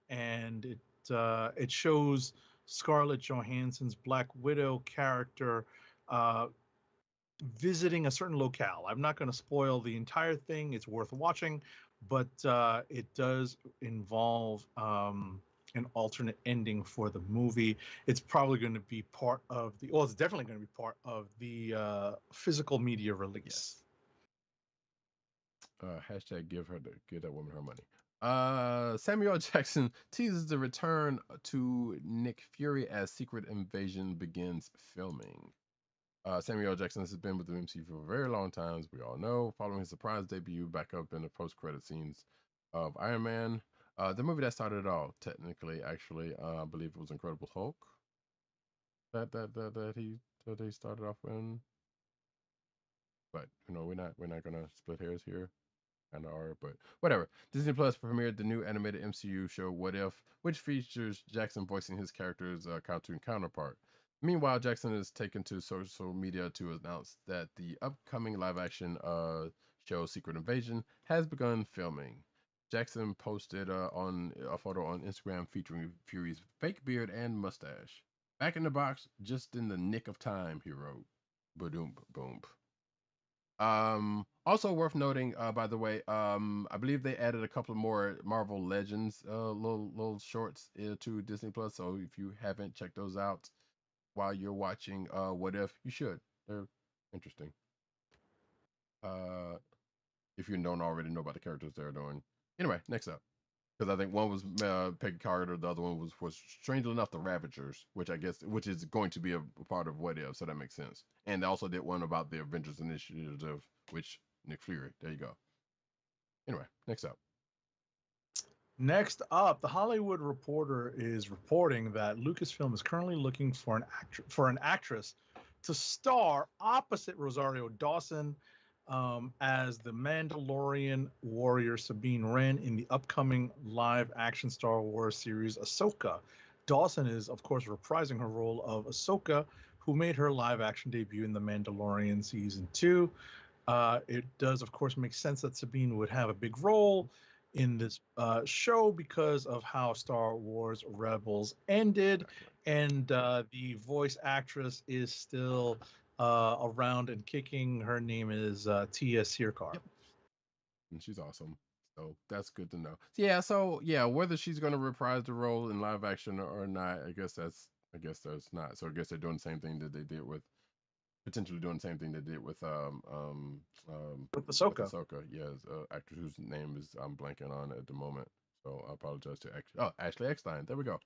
and it shows Scarlett Johansson's Black Widow character visiting a certain locale. I'm not going to spoil the entire thing; it's worth watching, but it does involve an alternate ending for the movie. It's probably going to be part of the, well, it's definitely going to be part of the physical media release. Hashtag give that woman her money. Samuel Jackson teases the return to Nick Fury as Secret Invasion begins filming. Samuel Jackson has been with the MCU for a very long time, as we all know, following his surprise debut back up in the post-credit scenes of Iron Man. The movie that started it all, technically, actually, I believe it was Incredible Hulk that he started off in. But we're not gonna split hairs here, kind of are, but whatever. Disney Plus premiered the new animated MCU show What If, which features Jackson voicing his character's cartoon counterpart. Meanwhile, Jackson is taken to social media to announce that the upcoming live-action show Secret Invasion has begun filming. Jackson posted on a photo on Instagram featuring Fury's fake beard and mustache. Back in the box, just in the nick of time, he wrote. Boom, boom. Also worth noting, by the way, I believe they added a couple more Marvel Legends little shorts to Disney Plus. So if you haven't checked those out while you're watching What If, you should. They're interesting. If you don't already know about the characters they're doing. Anyway, next up. Because I think one was Peggy Carter, the other one was strangely enough the Ravagers, which is going to be a part of What If, so that makes sense. And they also did one about the Avengers Initiative, which Nick Fury. There you go. Anyway, next up. Next up, The Hollywood Reporter is reporting that Lucasfilm is currently looking for an actress to star opposite Rosario Dawson as the Mandalorian warrior Sabine Wren in the upcoming live-action Star Wars series Ahsoka. Dawson is, of course, reprising her role of Ahsoka, who made her live-action debut in The Mandalorian Season 2. It does, of course, make sense that Sabine would have a big role in this show because of how Star Wars Rebels ended, and the voice actress is still around and kicking. Her name is Tia Sircar. Yep. And she's awesome. So that's good to know. So whether she's going to reprise the role in live action or not, I guess that's not. So I guess they're doing the same thing that they did with potentially doing the same thing they did with Ahsoka. With Ahsoka. Yes, actor whose name is I'm blanking on at the moment. So I apologize to Ashley Eckstein. There we go.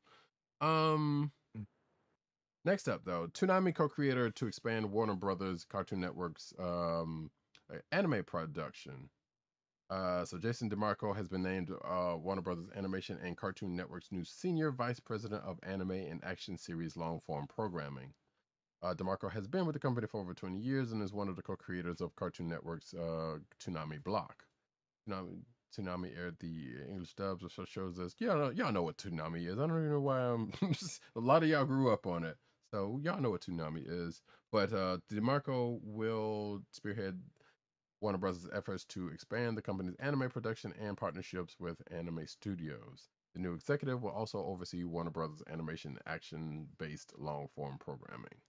Next up, though, Toonami co-creator to expand Warner Brothers Cartoon Network's anime production. So Jason DeMarco has been named Warner Brothers Animation and Cartoon Network's new Senior Vice President of Anime and Action Series long-form programming. DeMarco has been with the company for over 20 years and is one of the co-creators of Cartoon Network's Toonami block. Toonami aired the English dubs, which shows us, y'all know what Toonami is. I don't even know why a lot of y'all grew up on it. So y'all know what Toonami is. But DeMarco will spearhead Warner Bros.' efforts to expand the company's anime production and partnerships with anime studios. The new executive will also oversee Warner Bros. Animation action-based long-form programming.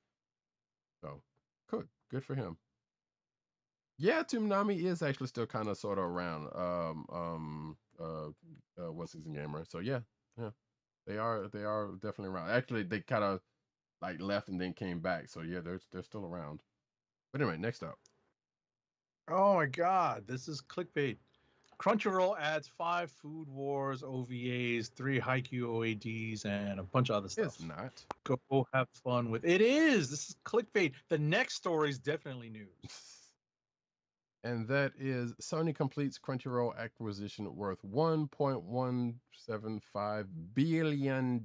So, good for him. Yeah, Toonami is actually still kind of sort of around. What's his gamer? So yeah, yeah, they are definitely around. Actually, they kind of like left and then came back. So yeah, they're still around. But anyway, next up. Oh my God, this is clickbait. Crunchyroll adds 5 Food Wars OVAs, 3 Haikyuu OADs, and a bunch of other stuff. It's not. Go have fun with it. Is. This is clickbait. The next story is definitely news. And that is Sony completes Crunchyroll acquisition worth $1.175 billion.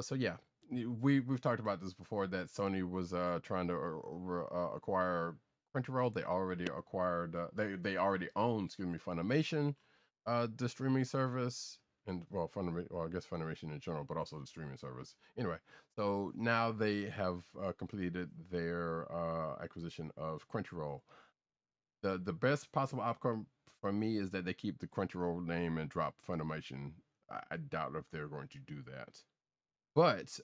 So yeah, we've talked about this before that Sony was trying to acquire Crunchyroll. They already acquired. They already own, excuse me, Funimation, the streaming service, and well, I guess Funimation in general, but also the streaming service. Anyway, so now they have completed their acquisition of Crunchyroll. The best possible outcome for me is that they keep the Crunchyroll name and drop Funimation. I doubt if they're going to do that. But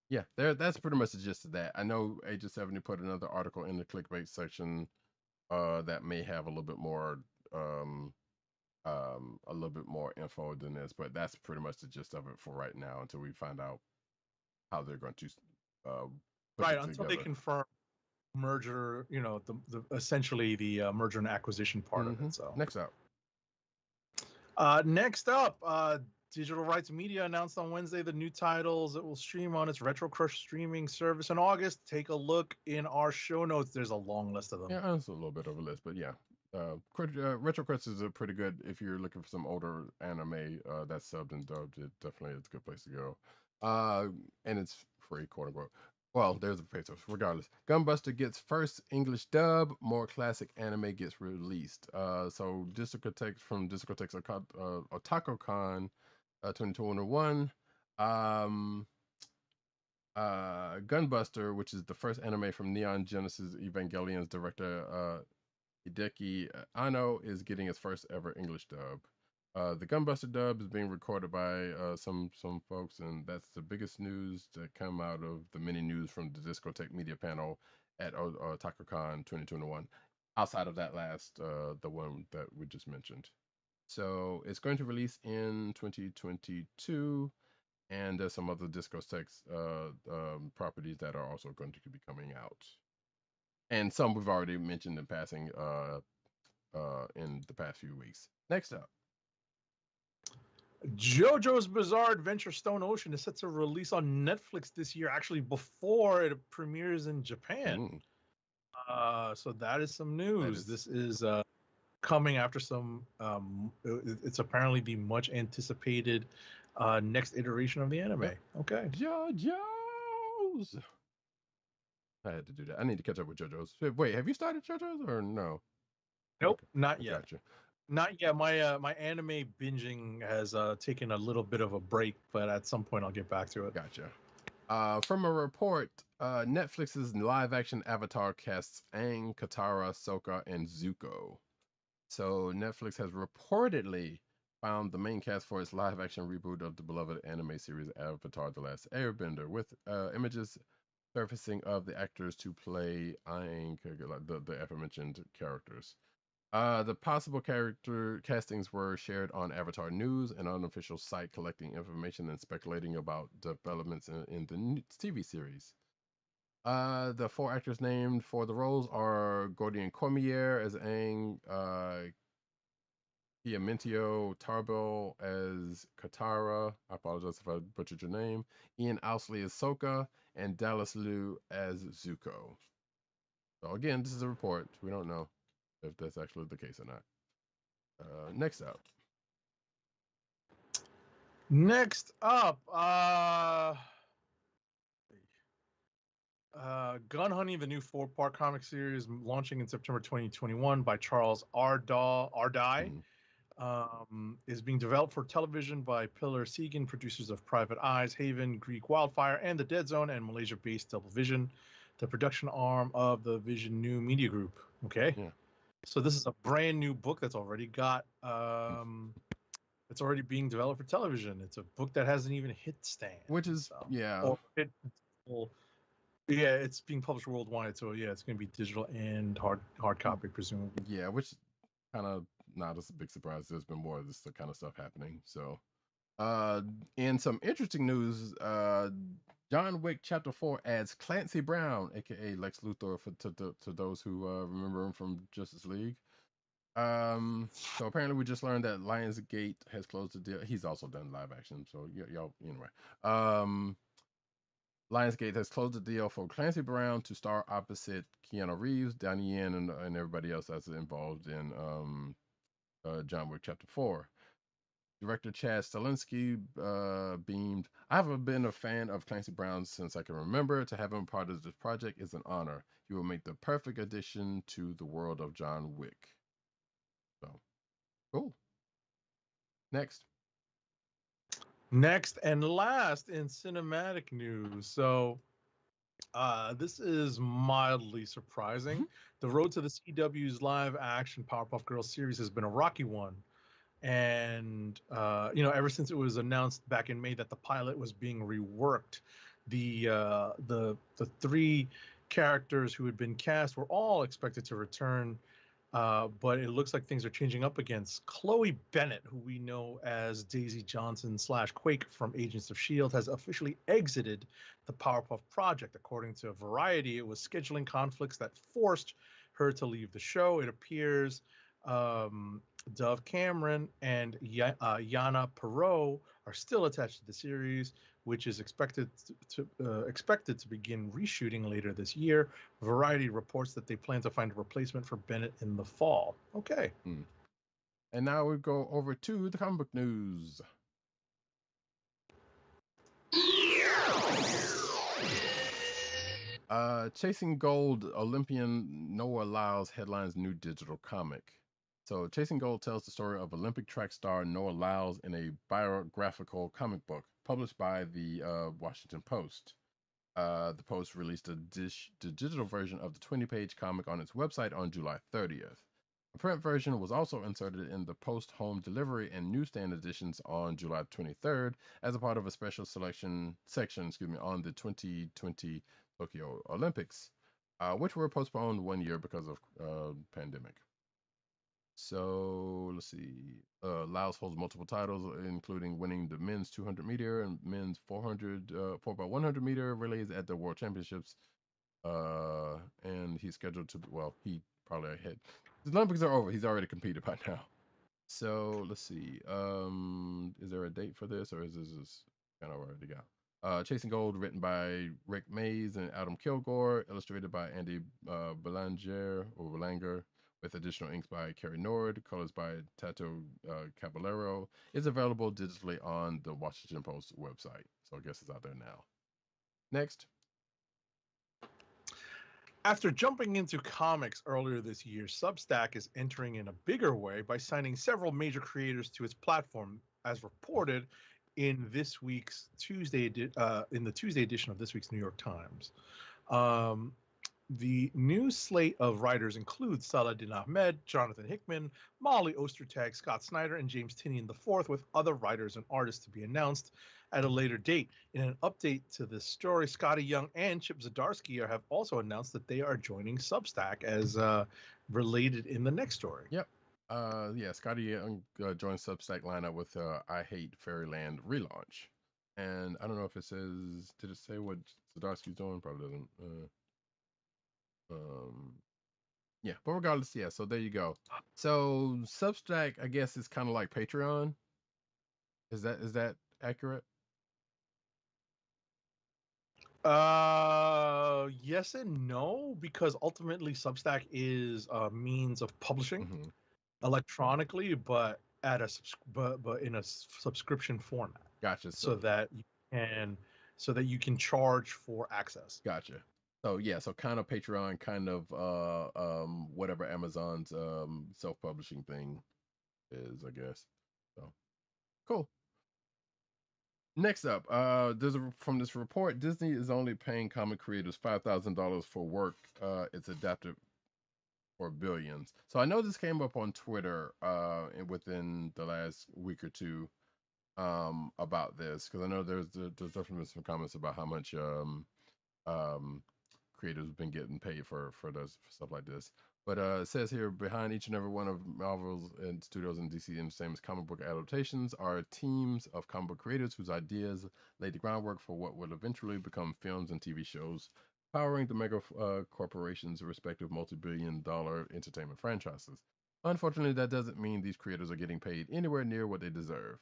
yeah, that's pretty much the gist of that. I know Age of 70 put another article in the clickbait section that may have a little bit more um info than this, but that's pretty much the gist of it for right now until we find out how they're going to uh put Right, it until they together. confirm merger, the essentially the merger and acquisition part of it. So Next up. next up, Digital Rights Media announced on Wednesday the new titles it will stream on its Retro Crush streaming service in August. Take a look in our show notes. There's a long list of them. Yeah, it's a little bit of a list, but yeah. Retro Quest is a pretty good if you're looking for some older anime that's subbed and dubbed. It definitely is a good place to go. And it's free, quote unquote. Well, there's a pesos. Regardless, Gunbuster gets first English dub. More classic anime gets released. So Discotex from Discotex OtakuCon 2021. Um, Gunbuster, which is the first anime from Neon Genesis Evangelion's director Hideki Anno, is getting its first ever English dub. The Gunbuster dub is being recorded by some folks, and that's the biggest news to come out of the mini news from the Discotheque Media panel at TacoCon 2021. Outside of that last, the one that we just mentioned. So it's going to release in 2022, and there's some other Discotheque properties that are also going to be coming out, and some we've already mentioned in passing in the past few weeks. Next up, JoJo's Bizarre Adventure Stone Ocean is set to release on Netflix this year, actually before it premieres in Japan. So that is some news. This is coming after some. It's apparently the much anticipated next iteration of the anime. Yep. Okay. JoJo's. I had to do that. I need to catch up with JoJo's. Wait, have you started JoJo's or no? Nope, Okay. not yet. Gotcha. Not yet. My anime binging has taken a little bit of a break, but at some point I'll get back to it. Gotcha. From a report, Netflix's live-action Avatar casts Aang, Katara, Sokka, and Zuko. So Netflix has reportedly found the main cast for its live-action reboot of the beloved anime series Avatar: The Last Airbender, with images surfacing of the actors to play Aang, the aforementioned characters. The possible character castings were shared on Avatar News, an unofficial site collecting information and speculating about developments in the TV series. The 4 actors named for the roles are Gordian Cormier as Aang, Piamentio Tarbell as Katara. I apologize if I butchered your name. Ian Owsley as Sokka, and Dallas Liu as Zuko. So again, this is a report. We don't know if that's actually the case or not. Next up. Next up, Gun Honey, the new 4-part comic series launching in September 2021 by Charles Ardai, is being developed for television by Pillar Segan, producers of Private Eyes, Haven, Greek Wildfire, and The Dead Zone, and Malaysia-based Double Vision, the production arm of the Vision New Media Group. Okay. Yeah. So this is a brand new book that's already got it's already being developed for television. It's a book that hasn't even hit stand, Which is or hit Yeah, it's being published worldwide, so yeah, it's going to be digital and hard copy, presumably. Yeah, which kind of not a big surprise. There's been more of this kind of stuff happening. So, in some interesting news, John Wick Chapter 4 adds Clancy Brown, aka Lex Luthor, to those who remember him from Justice League. So apparently we just learned that Lionsgate has closed the deal. He's also done live action, so y'all anyway. Lionsgate has closed the deal for Clancy Brown to star opposite Keanu Reeves, Donnie Yen, and everybody else that's involved in John Wick Chapter 4. Director Chad Stahelski beamed, I haven't been a fan of Clancy Brown since I can remember. To have him part of this project is an honor. He will make the perfect addition to the world of John Wick. So, cool. Next. Next and last in cinematic news. So, this is mildly surprising. The road to the CW's live action Powerpuff Girls series has been a rocky one. And ever since it was announced back in May that the pilot was being reworked, the three characters who had been cast were all expected to return, but it looks like things are changing up against Chloe Bennett, who we know as Daisy Johnson / Quake from Agents of S.H.I.E.L.D., has officially exited the Powerpuff Project. According to Variety, it was scheduling conflicts that forced her to leave the show. It appears Dove Cameron and Yana Perot are still attached to the series, which is expected to begin reshooting later this year. Variety reports that they plan to find a replacement for Bennett in the fall. Okay. And now we go over to the comic book news. Chasing Gold Olympian Noah Lyles headlines new digital comic. So, Chasing Gold tells the story of Olympic track star Noah Lyles in a biographical comic book published by the Washington Post. The Post released a digital version of the 20-page comic on its website on July 30th. A print version was also inserted in the Post home delivery and newsstand editions on July 23rd as a part of a special section on the 2020 Tokyo Olympics, which were postponed 1 year because of pandemic. So let's see. Lyles holds multiple titles, including winning the men's 200 meter and men's 4x100 meter relays at the World Championships. And he's scheduled to. Well, he probably ahead. The Olympics are over. He's already competed by now. So let's see. Is there a date for this, or is this kind of already got? Chasing Gold, written by Rick Mays and Adam Kilgore, illustrated by Andy Belanger, with additional inks by Kerry Nord, colors by Tato Caballero, is available digitally on the Washington Post website. So I guess it's out there now. Next. After jumping into comics earlier this year, Substack is entering in a bigger way by signing several major creators to its platform, as reported in this week's Tuesday edition of this week's New York Times. The new slate of writers includes Saladin Ahmed, Jonathan Hickman, Molly Ostertag, Scott Snyder, and James Tynion IV, with other writers and artists to be announced at a later date. In an update to this story, Scotty Young and Chip Zdarsky have also announced that they are joining Substack, as related in the next story. Yep. Yeah, Scotty Young joined Substack lineup with I Hate Fairyland relaunch. And I don't know if it says, did it say what Zdarsky's doing? Probably doesn't. Yeah, but regardless, yeah, so there you go. So Substack, I guess, is kind of like Patreon. Is that accurate? Yes and no, because ultimately Substack is a means of publishing electronically, but at a but in a subscription format. Gotcha. So that you can charge for access. Gotcha. So yeah, so kind of Patreon, kind of whatever Amazon's self-publishing thing is, I guess. So cool. Next up, from this report, Disney is only paying comic creators $5,000 for work it's adapted for billions. So I know this came up on Twitter within the last week or two about this, because I know there's definitely some comments about how much creators have been getting paid for stuff like this. But it says here, behind each and every one of Marvel's and studios and DC Entertainment's comic book adaptations are teams of comic book creators whose ideas laid the groundwork for what will eventually become films and TV shows, powering the mega corporations' respective multi-billion-dollar entertainment franchises. Unfortunately, that doesn't mean these creators are getting paid anywhere near what they deserve.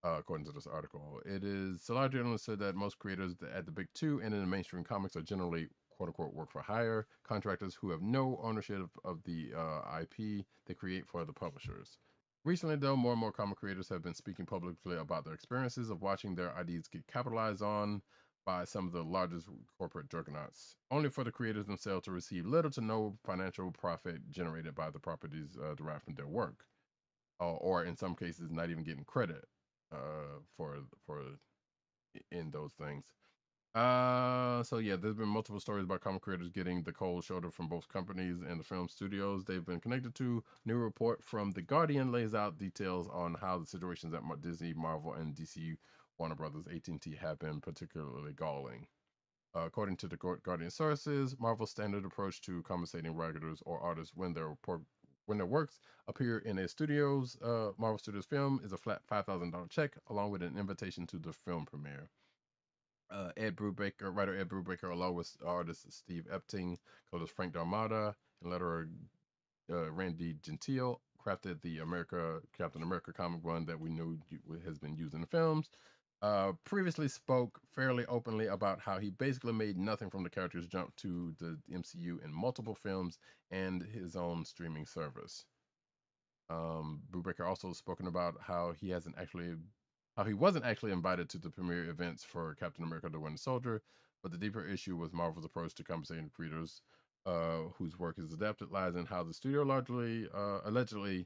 According to this article, it is largely understood that most creators at the big two and in the mainstream comics are generally quote unquote work for hire contractors who have no ownership of the IP they create for the publishers. Recently, though, more and more comic creators have been speaking publicly about their experiences of watching their ideas get capitalized on by some of the largest corporate juggernauts, only for the creators themselves to receive little to no financial profit generated by the properties derived from their work, or in some cases, not even getting credit for in those things. So yeah, there's been multiple stories about comic creators getting the cold shoulder from both companies and the film studios they've been connected to. New report from The Guardian lays out details on how the situations at Disney, Marvel, and DC Warner Brothers AT&T have been particularly galling. According to the Guardian sources, Marvel's standard approach to compensating writers or artists when their works appear in a Marvel Studios film is a flat $5,000 check, along with an invitation to the film premiere. Writer Ed Brubaker, along with artist Steve Epting, colorist Frank Darmada, and letterer Randy Gentile, crafted the Captain America comic run that we know has been used in the films. Previously spoke fairly openly about how he basically made nothing from the character's jump to the MCU in multiple films and his own streaming service. Brubaker also spoken about how he wasn't actually invited to the premiere events for Captain America: The Winter Soldier, but the deeper issue with Marvel's approach to compensating creators whose work is adapted lies in how the studio allegedly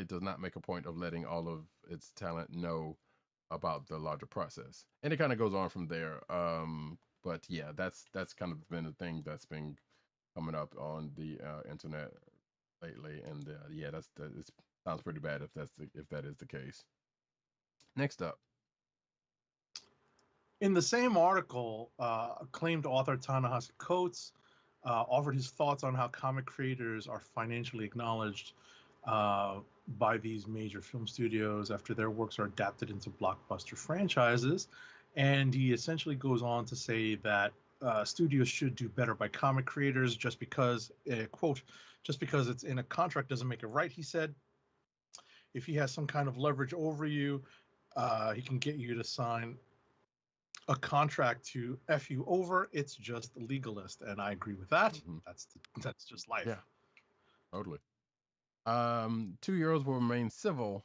does not make a point of letting all of its talent know about the larger process, and it kind of goes on from there. But yeah, that's kind of been a thing that's been coming up on the internet lately, and yeah, it sounds pretty bad if that is the case. Next up, In the same article, acclaimed author Ta-Nehisi Coates offered his thoughts on how comic creators are financially acknowledged by these major film studios after their works are adapted into blockbuster franchises. And he essentially goes on to say that studios should do better by comic creators just because, quote, just because it's in a contract doesn't make it right, he said. If he has some kind of leverage over you, he can get you to sign a contract to F you over. It's just legalist. And I agree with that. Mhm. That's just life. Yeah, totally. 2 years will remain civil,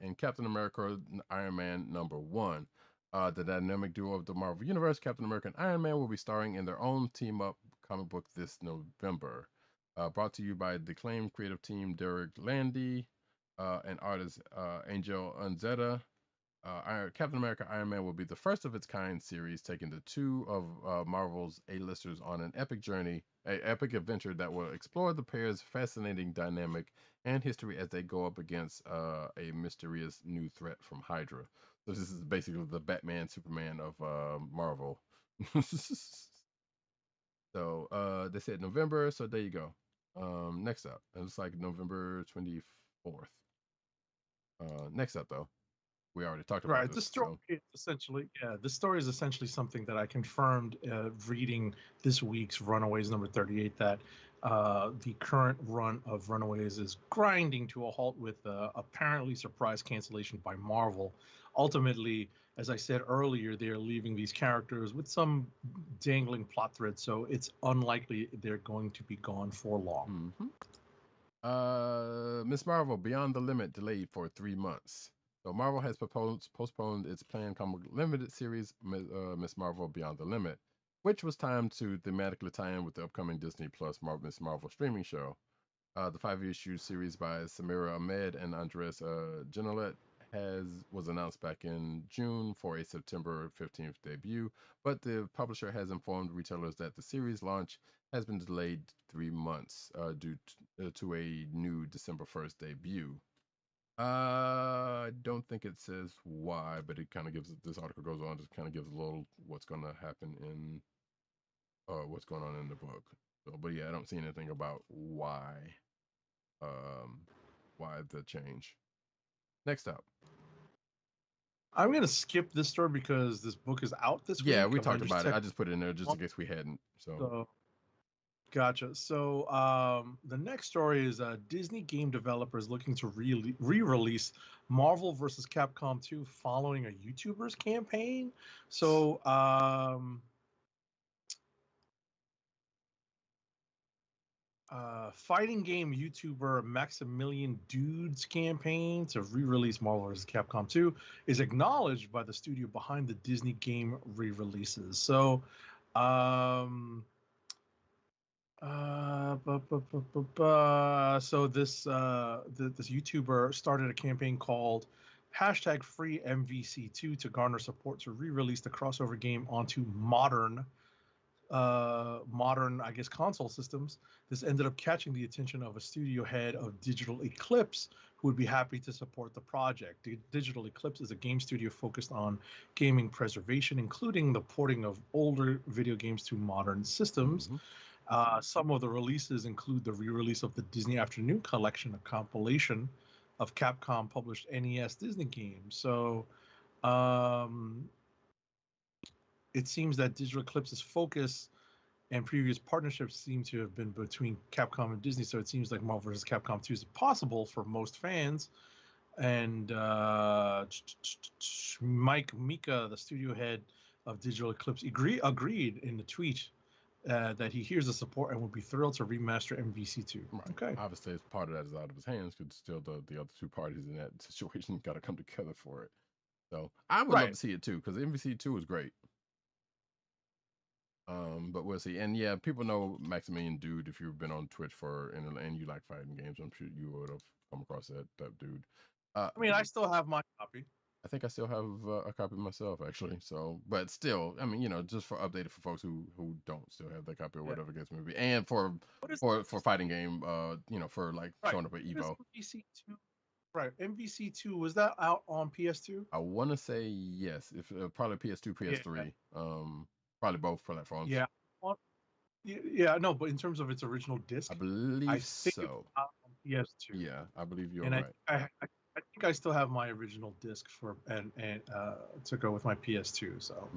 in Captain America Iron Man #1. The dynamic duo of the Marvel Universe, Captain America and Iron Man, will be starring in their own team up comic book this November. Brought to you by the acclaimed creative team Derek Landy and artist Angel Unzeta. Captain America Iron Man will be the first of its kind series, taking the two of Marvel's A-listers on an epic adventure that will explore the pair's fascinating dynamic and history as they go up against a mysterious new threat from Hydra. So this is basically the Batman Superman of Marvel. So they said November, so there you go. Next up, it looks like November 24th. Next up, though, we already talked about Right. this. The story is essentially, yeah, the story is essentially something that I confirmed reading this week's Runaways number 38, that the current run of Runaways is grinding to a halt with apparently surprise cancellation by Marvel. Ultimately, as I said earlier, they're leaving these characters with some dangling plot thread, so it's unlikely they're going to be gone for long. Miss Marvel Beyond the Limit delayed for 3 months. So Marvel has postponed its planned comic limited series, Miss Marvel Beyond the Limit, which was timed to thematically tie in with the upcoming Disney Plus Miss Marvel streaming show. The 5-issue series by Samira Ahmed and Andres Genolet was announced back in June for a September 15th debut, but the publisher has informed retailers that the series launch has been delayed 3 months due to a new December 1st debut. I don't think it says why, but it kind of gives, this article goes on to kind of gives a little what's going to happen in what's going on in the book. So, but yeah, I don't see anything about why the change. Next up. I'm gonna skip this story because this book is out this Yeah, week. we I'm gonna talked just about it. I text. just put it in there just in case we hadn't. So, gotcha. So the next story is Disney game developers looking to re-release Marvel vs. Capcom 2 following a YouTuber's campaign. So fighting game YouTuber Maximilian Dude's campaign to re-release Marvel vs. Capcom 2 is acknowledged by the studio behind the Disney game re-releases. So so this this YouTuber started a campaign called hashtag free MVC2 to garner support to re-release the crossover game onto modern I guess console systems. This ended up catching the attention of a studio head of Digital Eclipse who would be happy to support the project. Digital Eclipse is a game studio focused on gaming preservation, including the porting of older video games to modern systems. Some of the releases include the re-release of the Disney Afternoon Collection, a compilation of Capcom published NES Disney games. So it seems that Digital Eclipse's focus and previous partnerships seem to have been between Capcom and Disney. So it seems like Marvel vs. Capcom 2 is possible for most fans. And Mike Mika, the studio head of Digital Eclipse, agreed in the tweet that he hears the support and would be thrilled to remaster MVC2. Right. Okay. Obviously, it's part of that is out of his hands because still the other two parties in that situation got to come together for it. So I would love to see it too because MVC2 is great. But we'll see. And yeah, people know Maximilian Dude. If you've been on Twitch and you like fighting games, I'm sure you would have come across that dude. I mean, I still have my copy. I think I still have a copy myself, actually. So, but still, I mean, just for updated for folks who don't still have that copy or whatever case may be, and for fighting game, for like showing up at Evo. MVC2, right? MVC2 was that out on PS2? I want to say yes. If probably PS2, PS3, probably both platforms. Yeah. Yeah, no, but in terms of its original disc, I believe I think it was so. out on PS2. Yeah, I believe you're And right. I think I still have my original disc and to go with my PS2. So,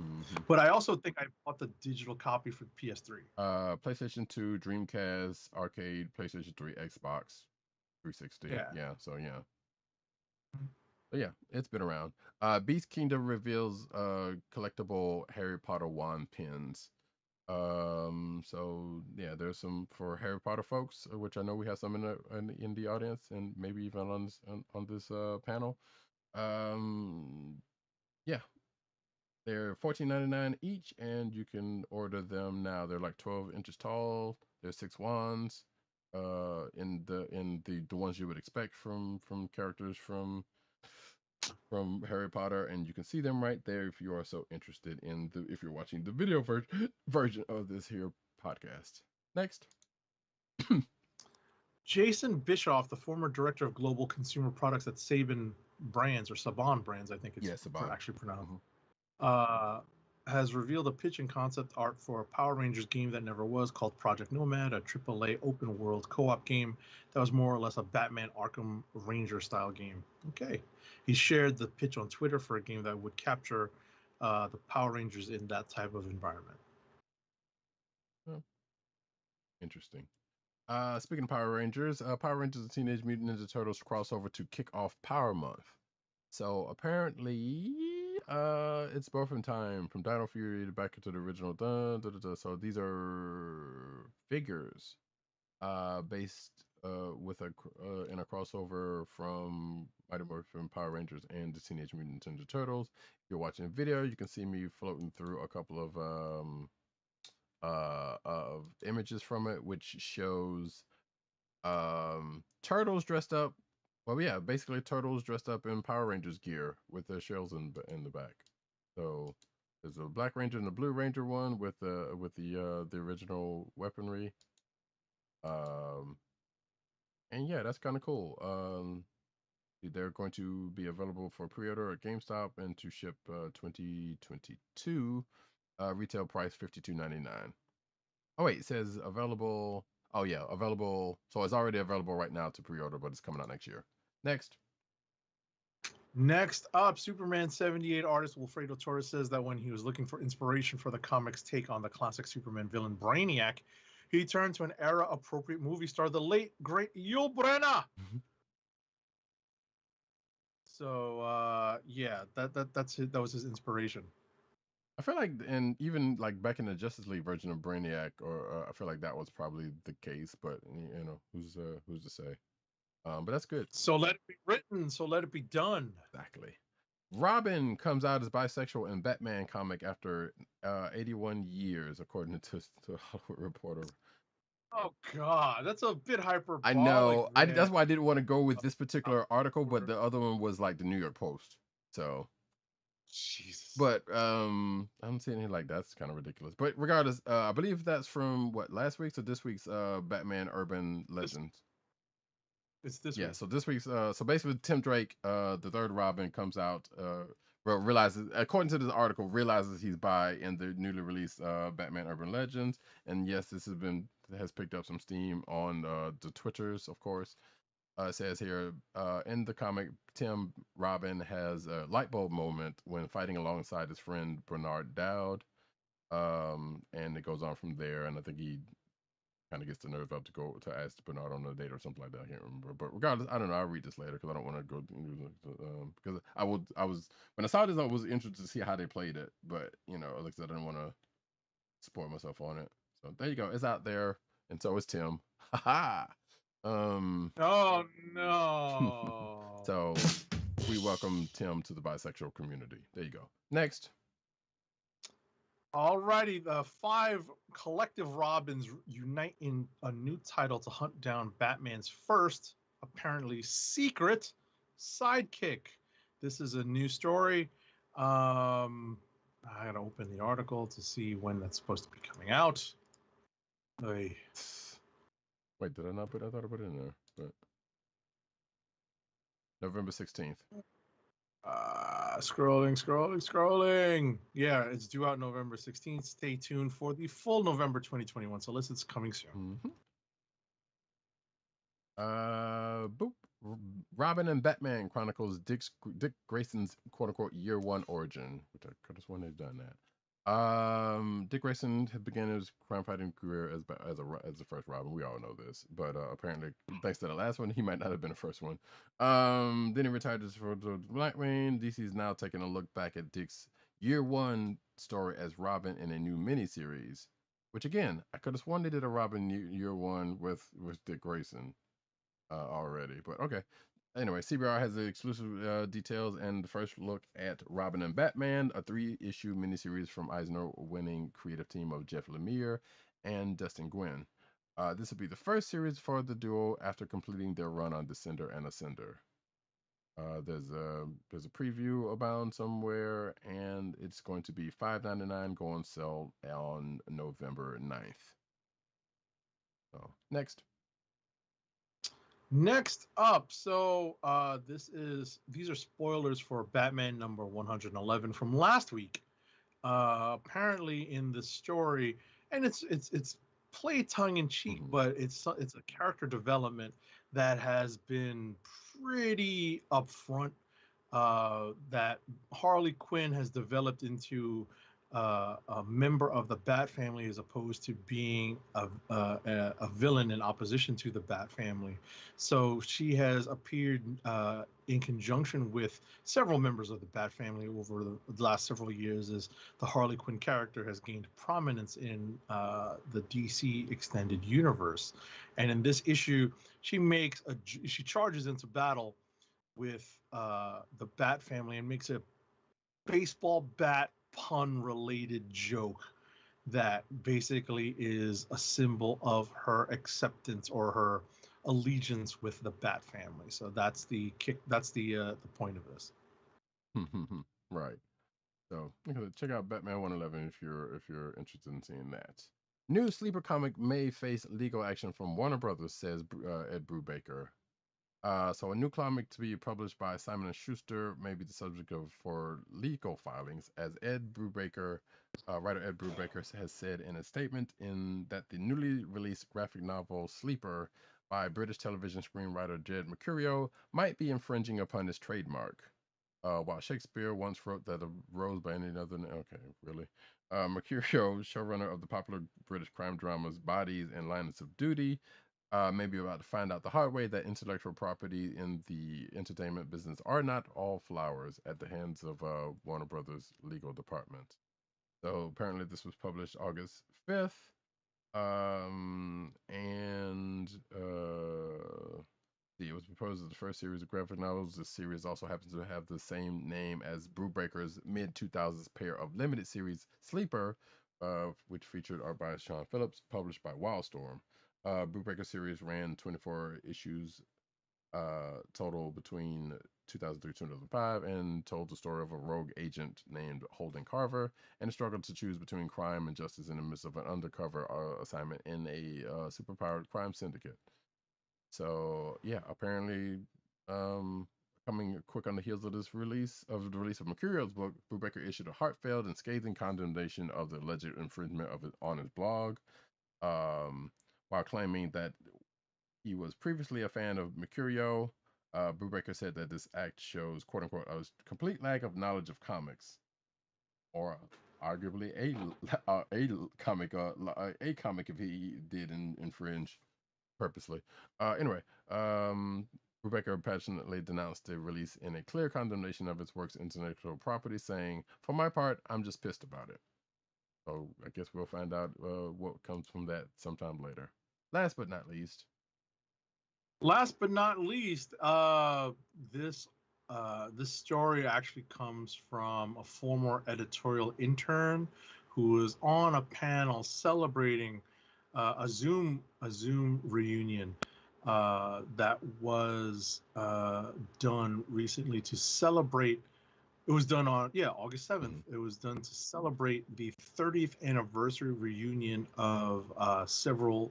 but I also think I bought the digital copy for PS3. PlayStation 2, Dreamcast, Arcade, PlayStation 3, Xbox 360. Yeah. So yeah. But yeah, it's been around. Beast Kingdom reveals collectible Harry Potter wand pins. So yeah, there's some for Harry Potter folks, which I know we have some in the audience, and maybe even on this panel. Yeah, they're $14.99 each, and you can order them now. They're like 12 inches tall. There's 6 wands. In the ones you would expect from characters from Harry Potter, and you can see them right there if you are so interested if you're watching the video version of this here podcast. Next. Jason Bischoff, the former director of global consumer products at Sabine Brands or Saban Brands, I think it's actually pronounced, has revealed a pitch and concept art for a Power Rangers game that never was, called Project Nomad, a AAA open world co-op game that was more or less a Batman Arkham Ranger style game. Okay. He shared the pitch on Twitter for a game that would capture the Power Rangers in that type of environment. Oh. Interesting. Speaking of Power Rangers and Teenage Mutant Ninja Turtles crossover to kick off Power Month. So apparently, it's Morphin time from Dino Fury back into the original. So these are figures, based with in a crossover from Mighty Morphin Power Rangers and the Teenage Mutant Ninja Turtles. If you're watching the video, you can see me floating through a couple of images from it, which shows turtles dressed up. Well, yeah, basically turtles dressed up in Power Rangers gear with their shells in the back. So there's a Black Ranger and a Blue Ranger one with the original weaponry. And yeah, that's kind of cool. They're going to be available for pre-order at GameStop and to ship 2022. Retail price $52.99. Oh wait, it says available. Oh yeah, available. So it's already available right now to pre-order, but it's coming out next year. Next. Next up, Superman 78 artist Wilfredo Torres says that when he was looking for inspiration for the comic's take on the classic Superman villain Brainiac, he turned to an era-appropriate movie star, the late, great Yul Brynner. So yeah, that was his inspiration. I feel like, and even like back in the Justice League version of Brainiac, or I feel like that was probably the case. But you know, who's to say? But that's good. So let it be written. So let it be done. Exactly. Robin comes out as bisexual in Batman comic after 81 years, according to Hollywood Reporter. Oh God, that's a bit hyperbolic. I know. Man. That's why I didn't want to go with this particular article, but the other one was like the New York Post. So, Jesus. but I'm seeing it like that's kind of ridiculous. But regardless, I believe that's from what, last week's or this week's Batman Urban Legends. It's this Yeah, week. so this week's so basically Tim Drake, the third Robin, comes out, well, realizes, according to this article, realizes he's bi in the newly released Batman Urban Legends. And yes, this has picked up some steam on the Twitters, of course. It says here, in the comic, Tim Robin has a light bulb moment when fighting alongside his friend Bernard Dowd. And it goes on from there, and I think he kind of gets the nerve up to go to ask Bernard on a date or something like that. I can't remember, but regardless, I don't know. I'll read this later because I don't want to go because I was when I saw this, I was interested to see how they played it, but you know, like I said, I didn't want to spoil myself on it. So there you go. It's out there, and so is Tim. Ha ha. Oh no. So we welcome Tim to the bisexual community. There you go. Next. Alrighty, the 5 collective Robins unite in a new title to hunt down Batman's first, apparently secret, sidekick. This is a new story. I gotta open the article to see when that's supposed to be coming out. Oy. Wait, did I not put? I thought I put it in there, but November 16th. Scrolling. Yeah, it's due out November 16th. Stay tuned for the full November 2021 solicits. It's coming soon. Boop. Robin and Batman Chronicles Dick Grayson's quote unquote year one origin, which I could have sworn they've done that. Dick Grayson had began his crime fighting career as the first Robin. We all know this, but apparently, thanks to the last one, he might not have been the first one. Then he retired for the Nightwing. DC is now taking a look back at Dick's year one story as Robin in a new miniseries. Which again, I could have sworn they did a Robin year one with Dick Grayson already, but okay. Anyway, CBR has the exclusive details and the first look at Robin and Batman, a 3-issue miniseries from Eisner-winning creative team of Jeff Lemire and Dustin Nguyen. This will be the first series for the duo after completing their run on Descender and Ascender. There's a preview abound somewhere, and it's going to be $5.99, go on sale on November 9th. So next. Next up, so these are spoilers for Batman number 111 from last week. Apparently, in the story, and it's played tongue in cheek, but it's a character development that has been pretty upfront. That Harley Quinn has developed into a member of the Bat family as opposed to being a villain in opposition to the Bat family. So she has appeared in conjunction with several members of the Bat family over the last several years as the Harley Quinn character has gained prominence in the DC extended universe. And in this issue, she charges into battle with the Bat family and makes a baseball bat pun related joke that basically is a symbol of her acceptance or her allegiance with the Bat family. So that's the point of this. Right. So check out Batman 111 if you're interested in seeing that. New sleeper comic may face legal action from Warner Brothers, says Ed Brubaker. So a new comic to be published by Simon & Schuster may be the subject for legal filings, as Ed Brubaker Writer Ed Brubaker has said in a statement in that the newly released graphic novel Sleeper by British television screenwriter Jed Mercurio might be infringing upon his trademark. While Shakespeare once wrote that a rose by any other name. Okay, really? Mercurio, showrunner of the popular British crime dramas Bodies and Lines of Duty, may be about to find out the hard way that intellectual property in the entertainment business are not all flowers at the hands of Warner Brothers legal department. So apparently this was published August 5th. And see, it was proposed as the first series of graphic novels. This series also happens to have the same name as Brubaker's mid 2000s pair of limited series Sleeper, which featured art by Sean Phillips, published by Wildstorm. Brubaker series ran 24 issues total between 2003 2005 and told the story of a rogue agent named Holden Carver and a struggle to choose between crime and justice in the midst of an undercover assignment in a superpowered crime syndicate. So yeah, apparently, coming quick on the heels of the release of Mercurio's book, Brubaker issued a heartfelt and scathing condemnation of the alleged infringement of it on his blog, while claiming that he was previously a fan of Mercurio. Brubaker said that this act shows, quote unquote, a complete lack of knowledge of comics, or arguably a comic if he did infringe purposely. Anyway, Rebecca passionately denounced the release in a clear condemnation of its work's intellectual property, saying, "For my part, I'm just pissed about it." So I guess we'll find out what comes from that sometime later. Last but not least, Last but not least, this this story actually comes from a former editorial intern who was on a panel celebrating a Zoom reunion that was done recently to celebrate. It was done on August 7th. It was done to celebrate the 30th anniversary reunion of several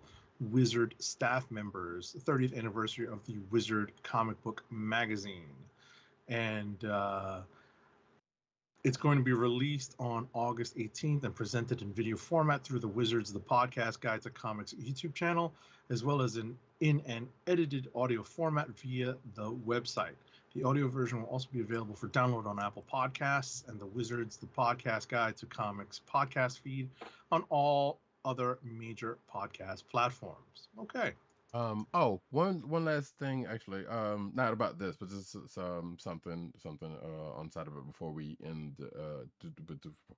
Wizard staff members, the 30th anniversary of the Wizard comic book magazine. And it's going to be released on August 18th and presented in video format through the Wizards, the Podcast Guide to Comics YouTube channel, as well as in an edited audio format via the website. The audio version will also be available for download on Apple Podcasts and the Wizards, the Podcast Guide to Comics podcast feed on all other major podcast platforms. Okay. one last thing actually. Not about this, but this is something on side of it before we end. Before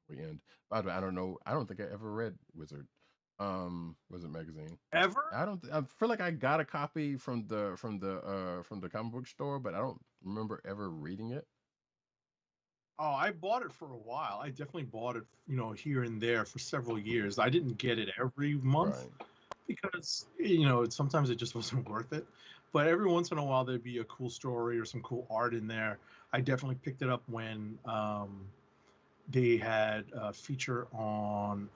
we end. By the way, I don't know. I don't think I ever read Wizard magazine. Ever? I don't. I feel like I got a copy from the comic book store, but I don't remember ever reading it. Oh, I bought it for a while. I definitely bought it, here and there for several years. I didn't get it every month. Right. Because sometimes it just wasn't worth it, but every once in a while there'd be a cool story or some cool art in there. I definitely picked it up when they had a feature on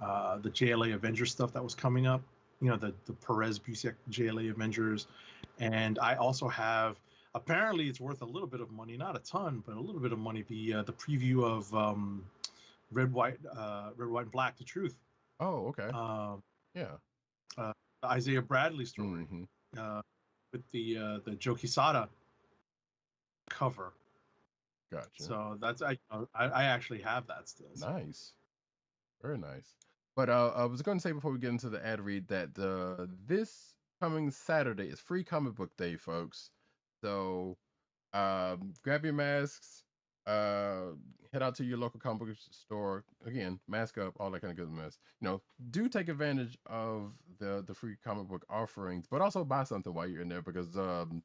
the JLA Avengers stuff that was coming up, the Perez Busiek JLA Avengers. And I also have, apparently it's worth a little bit of money, not a ton, but a little bit of money, the preview of Red, White and Black, The Truth. Oh, okay. Yeah. The Isaiah Bradley story with the Joe Quesada cover. Gotcha. So that's I actually have that still. So. Nice, very nice. But I was going to say before we get into the ad read that this coming Saturday is Free Comic Book Day, folks. So grab your masks. Head out to your local comic book store. Again, mask up, all that kind of good mess. Do take advantage of the free comic book offerings, but also buy something while you're in there because the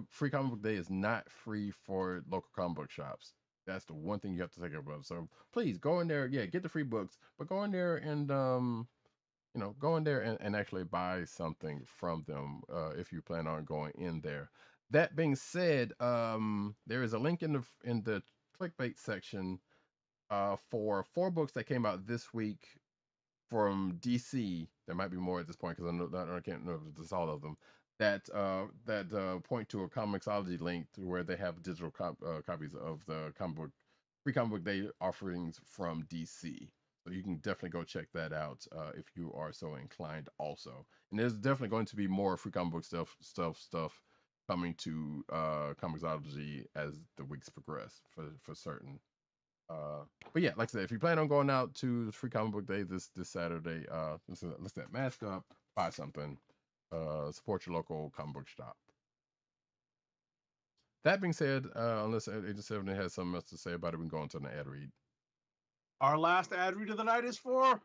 free comic book day is not free for local comic book shops. That's the one thing you have to take about. So please go in there, get the free books, but go in there and go in there and actually buy something from them if you plan on going in there. That being said, there is a link in the clickbait section for 4 books that came out this week from DC. There might be more at this point because I can't know if it's all of them. That point to a Comixology link to where they have digital copies of the free comic book day offerings from DC. So you can definitely go check that out if you are so inclined also. And there's definitely going to be more free comic book stuff coming to Comixology as the weeks progress for certain. But yeah, like I said, if you plan on going out to the free comic book day this Saturday, let's mask up, buy something, support your local comic book shop. That being said, unless Agent 70 has something else to say about it, we can go on to an ad read. Our last ad read of the night is for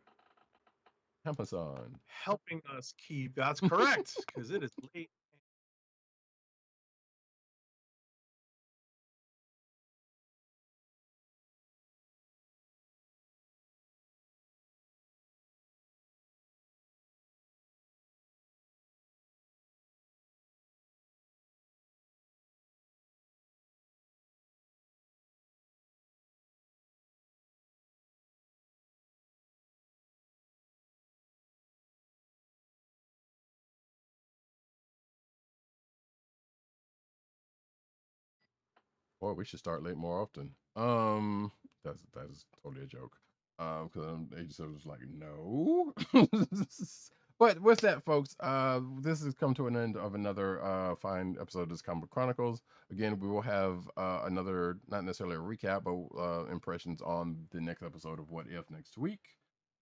Amazon. helping us keep. That's correct, because it is late. Boy, we should start late more often. That's totally a joke. Because Agent 7 was like, no. But with that, folks, this has come to an end of another fine episode of this Comic Book Chronicles. Again, we will have another, not necessarily a recap, but impressions on the next episode of What If next week,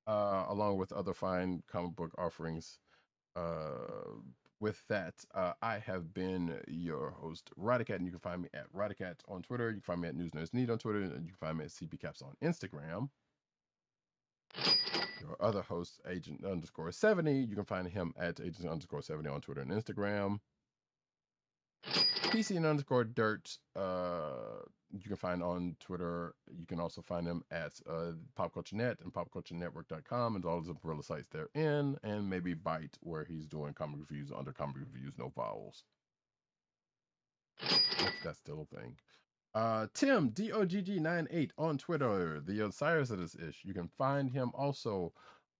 along with other fine comic book offerings. With that, I have been your host, Roddykat, and you can find me at Roddykat on Twitter. You can find me at News Nerds Need on Twitter, and you can find me at CBCaps on Instagram. Your other host, Agent underscore 70, you can find him at Agent underscore 70 on Twitter and Instagram. PC and underscore Dirt, you can find on Twitter. You can also find him at PopCultureNet and PopCultureNetwork.com and all the umbrella sites they're in, and maybe Byte, where he's doing comic reviews under Comic Reviews No Vowels. If that's still a thing. Tim, DOGG98 on Twitter, the Osiris of this ish. You can find him also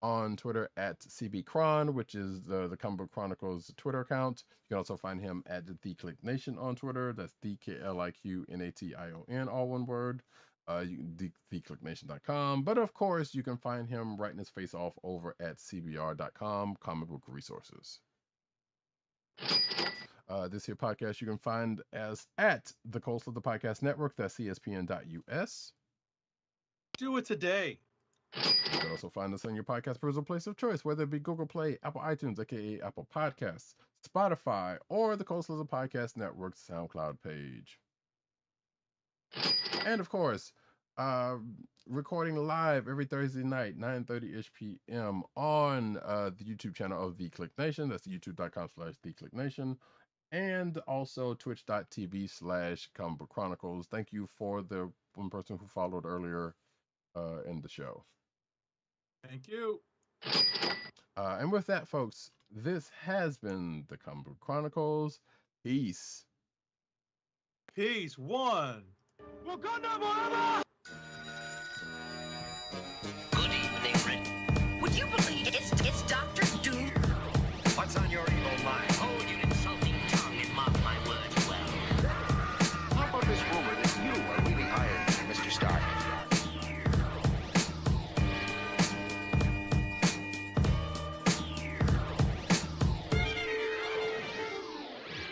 on Twitter at CBChron, which is the Comic Book Chronicles Twitter account. You can also find him at the Click Nation on Twitter. That's DKLIQNATION, all one word. TheClickNation.com. But of course, you can find him writing his face off over at CBR.com, Comic Book Resources. This here podcast you can find as at the Coast of the Podcast Network. That's CSPN.us. Do it today. You can also find us on your podcast perusal place of choice, whether it be Google Play, Apple iTunes, aka Apple Podcasts, Spotify, or the Coastal of the Podcast Network's SoundCloud page. And of course, recording live every Thursday night, 9:30-ish p.m. on the YouTube channel of The Click Nation. That's youtube.com/TheClickNation. And also twitch.tv/Comic Book Chronicles. Thank you for the one person who followed earlier in the show. Thank you. And with that, folks, this has been the Comic Book Chronicles. Peace. Peace. One. Wakanda forever!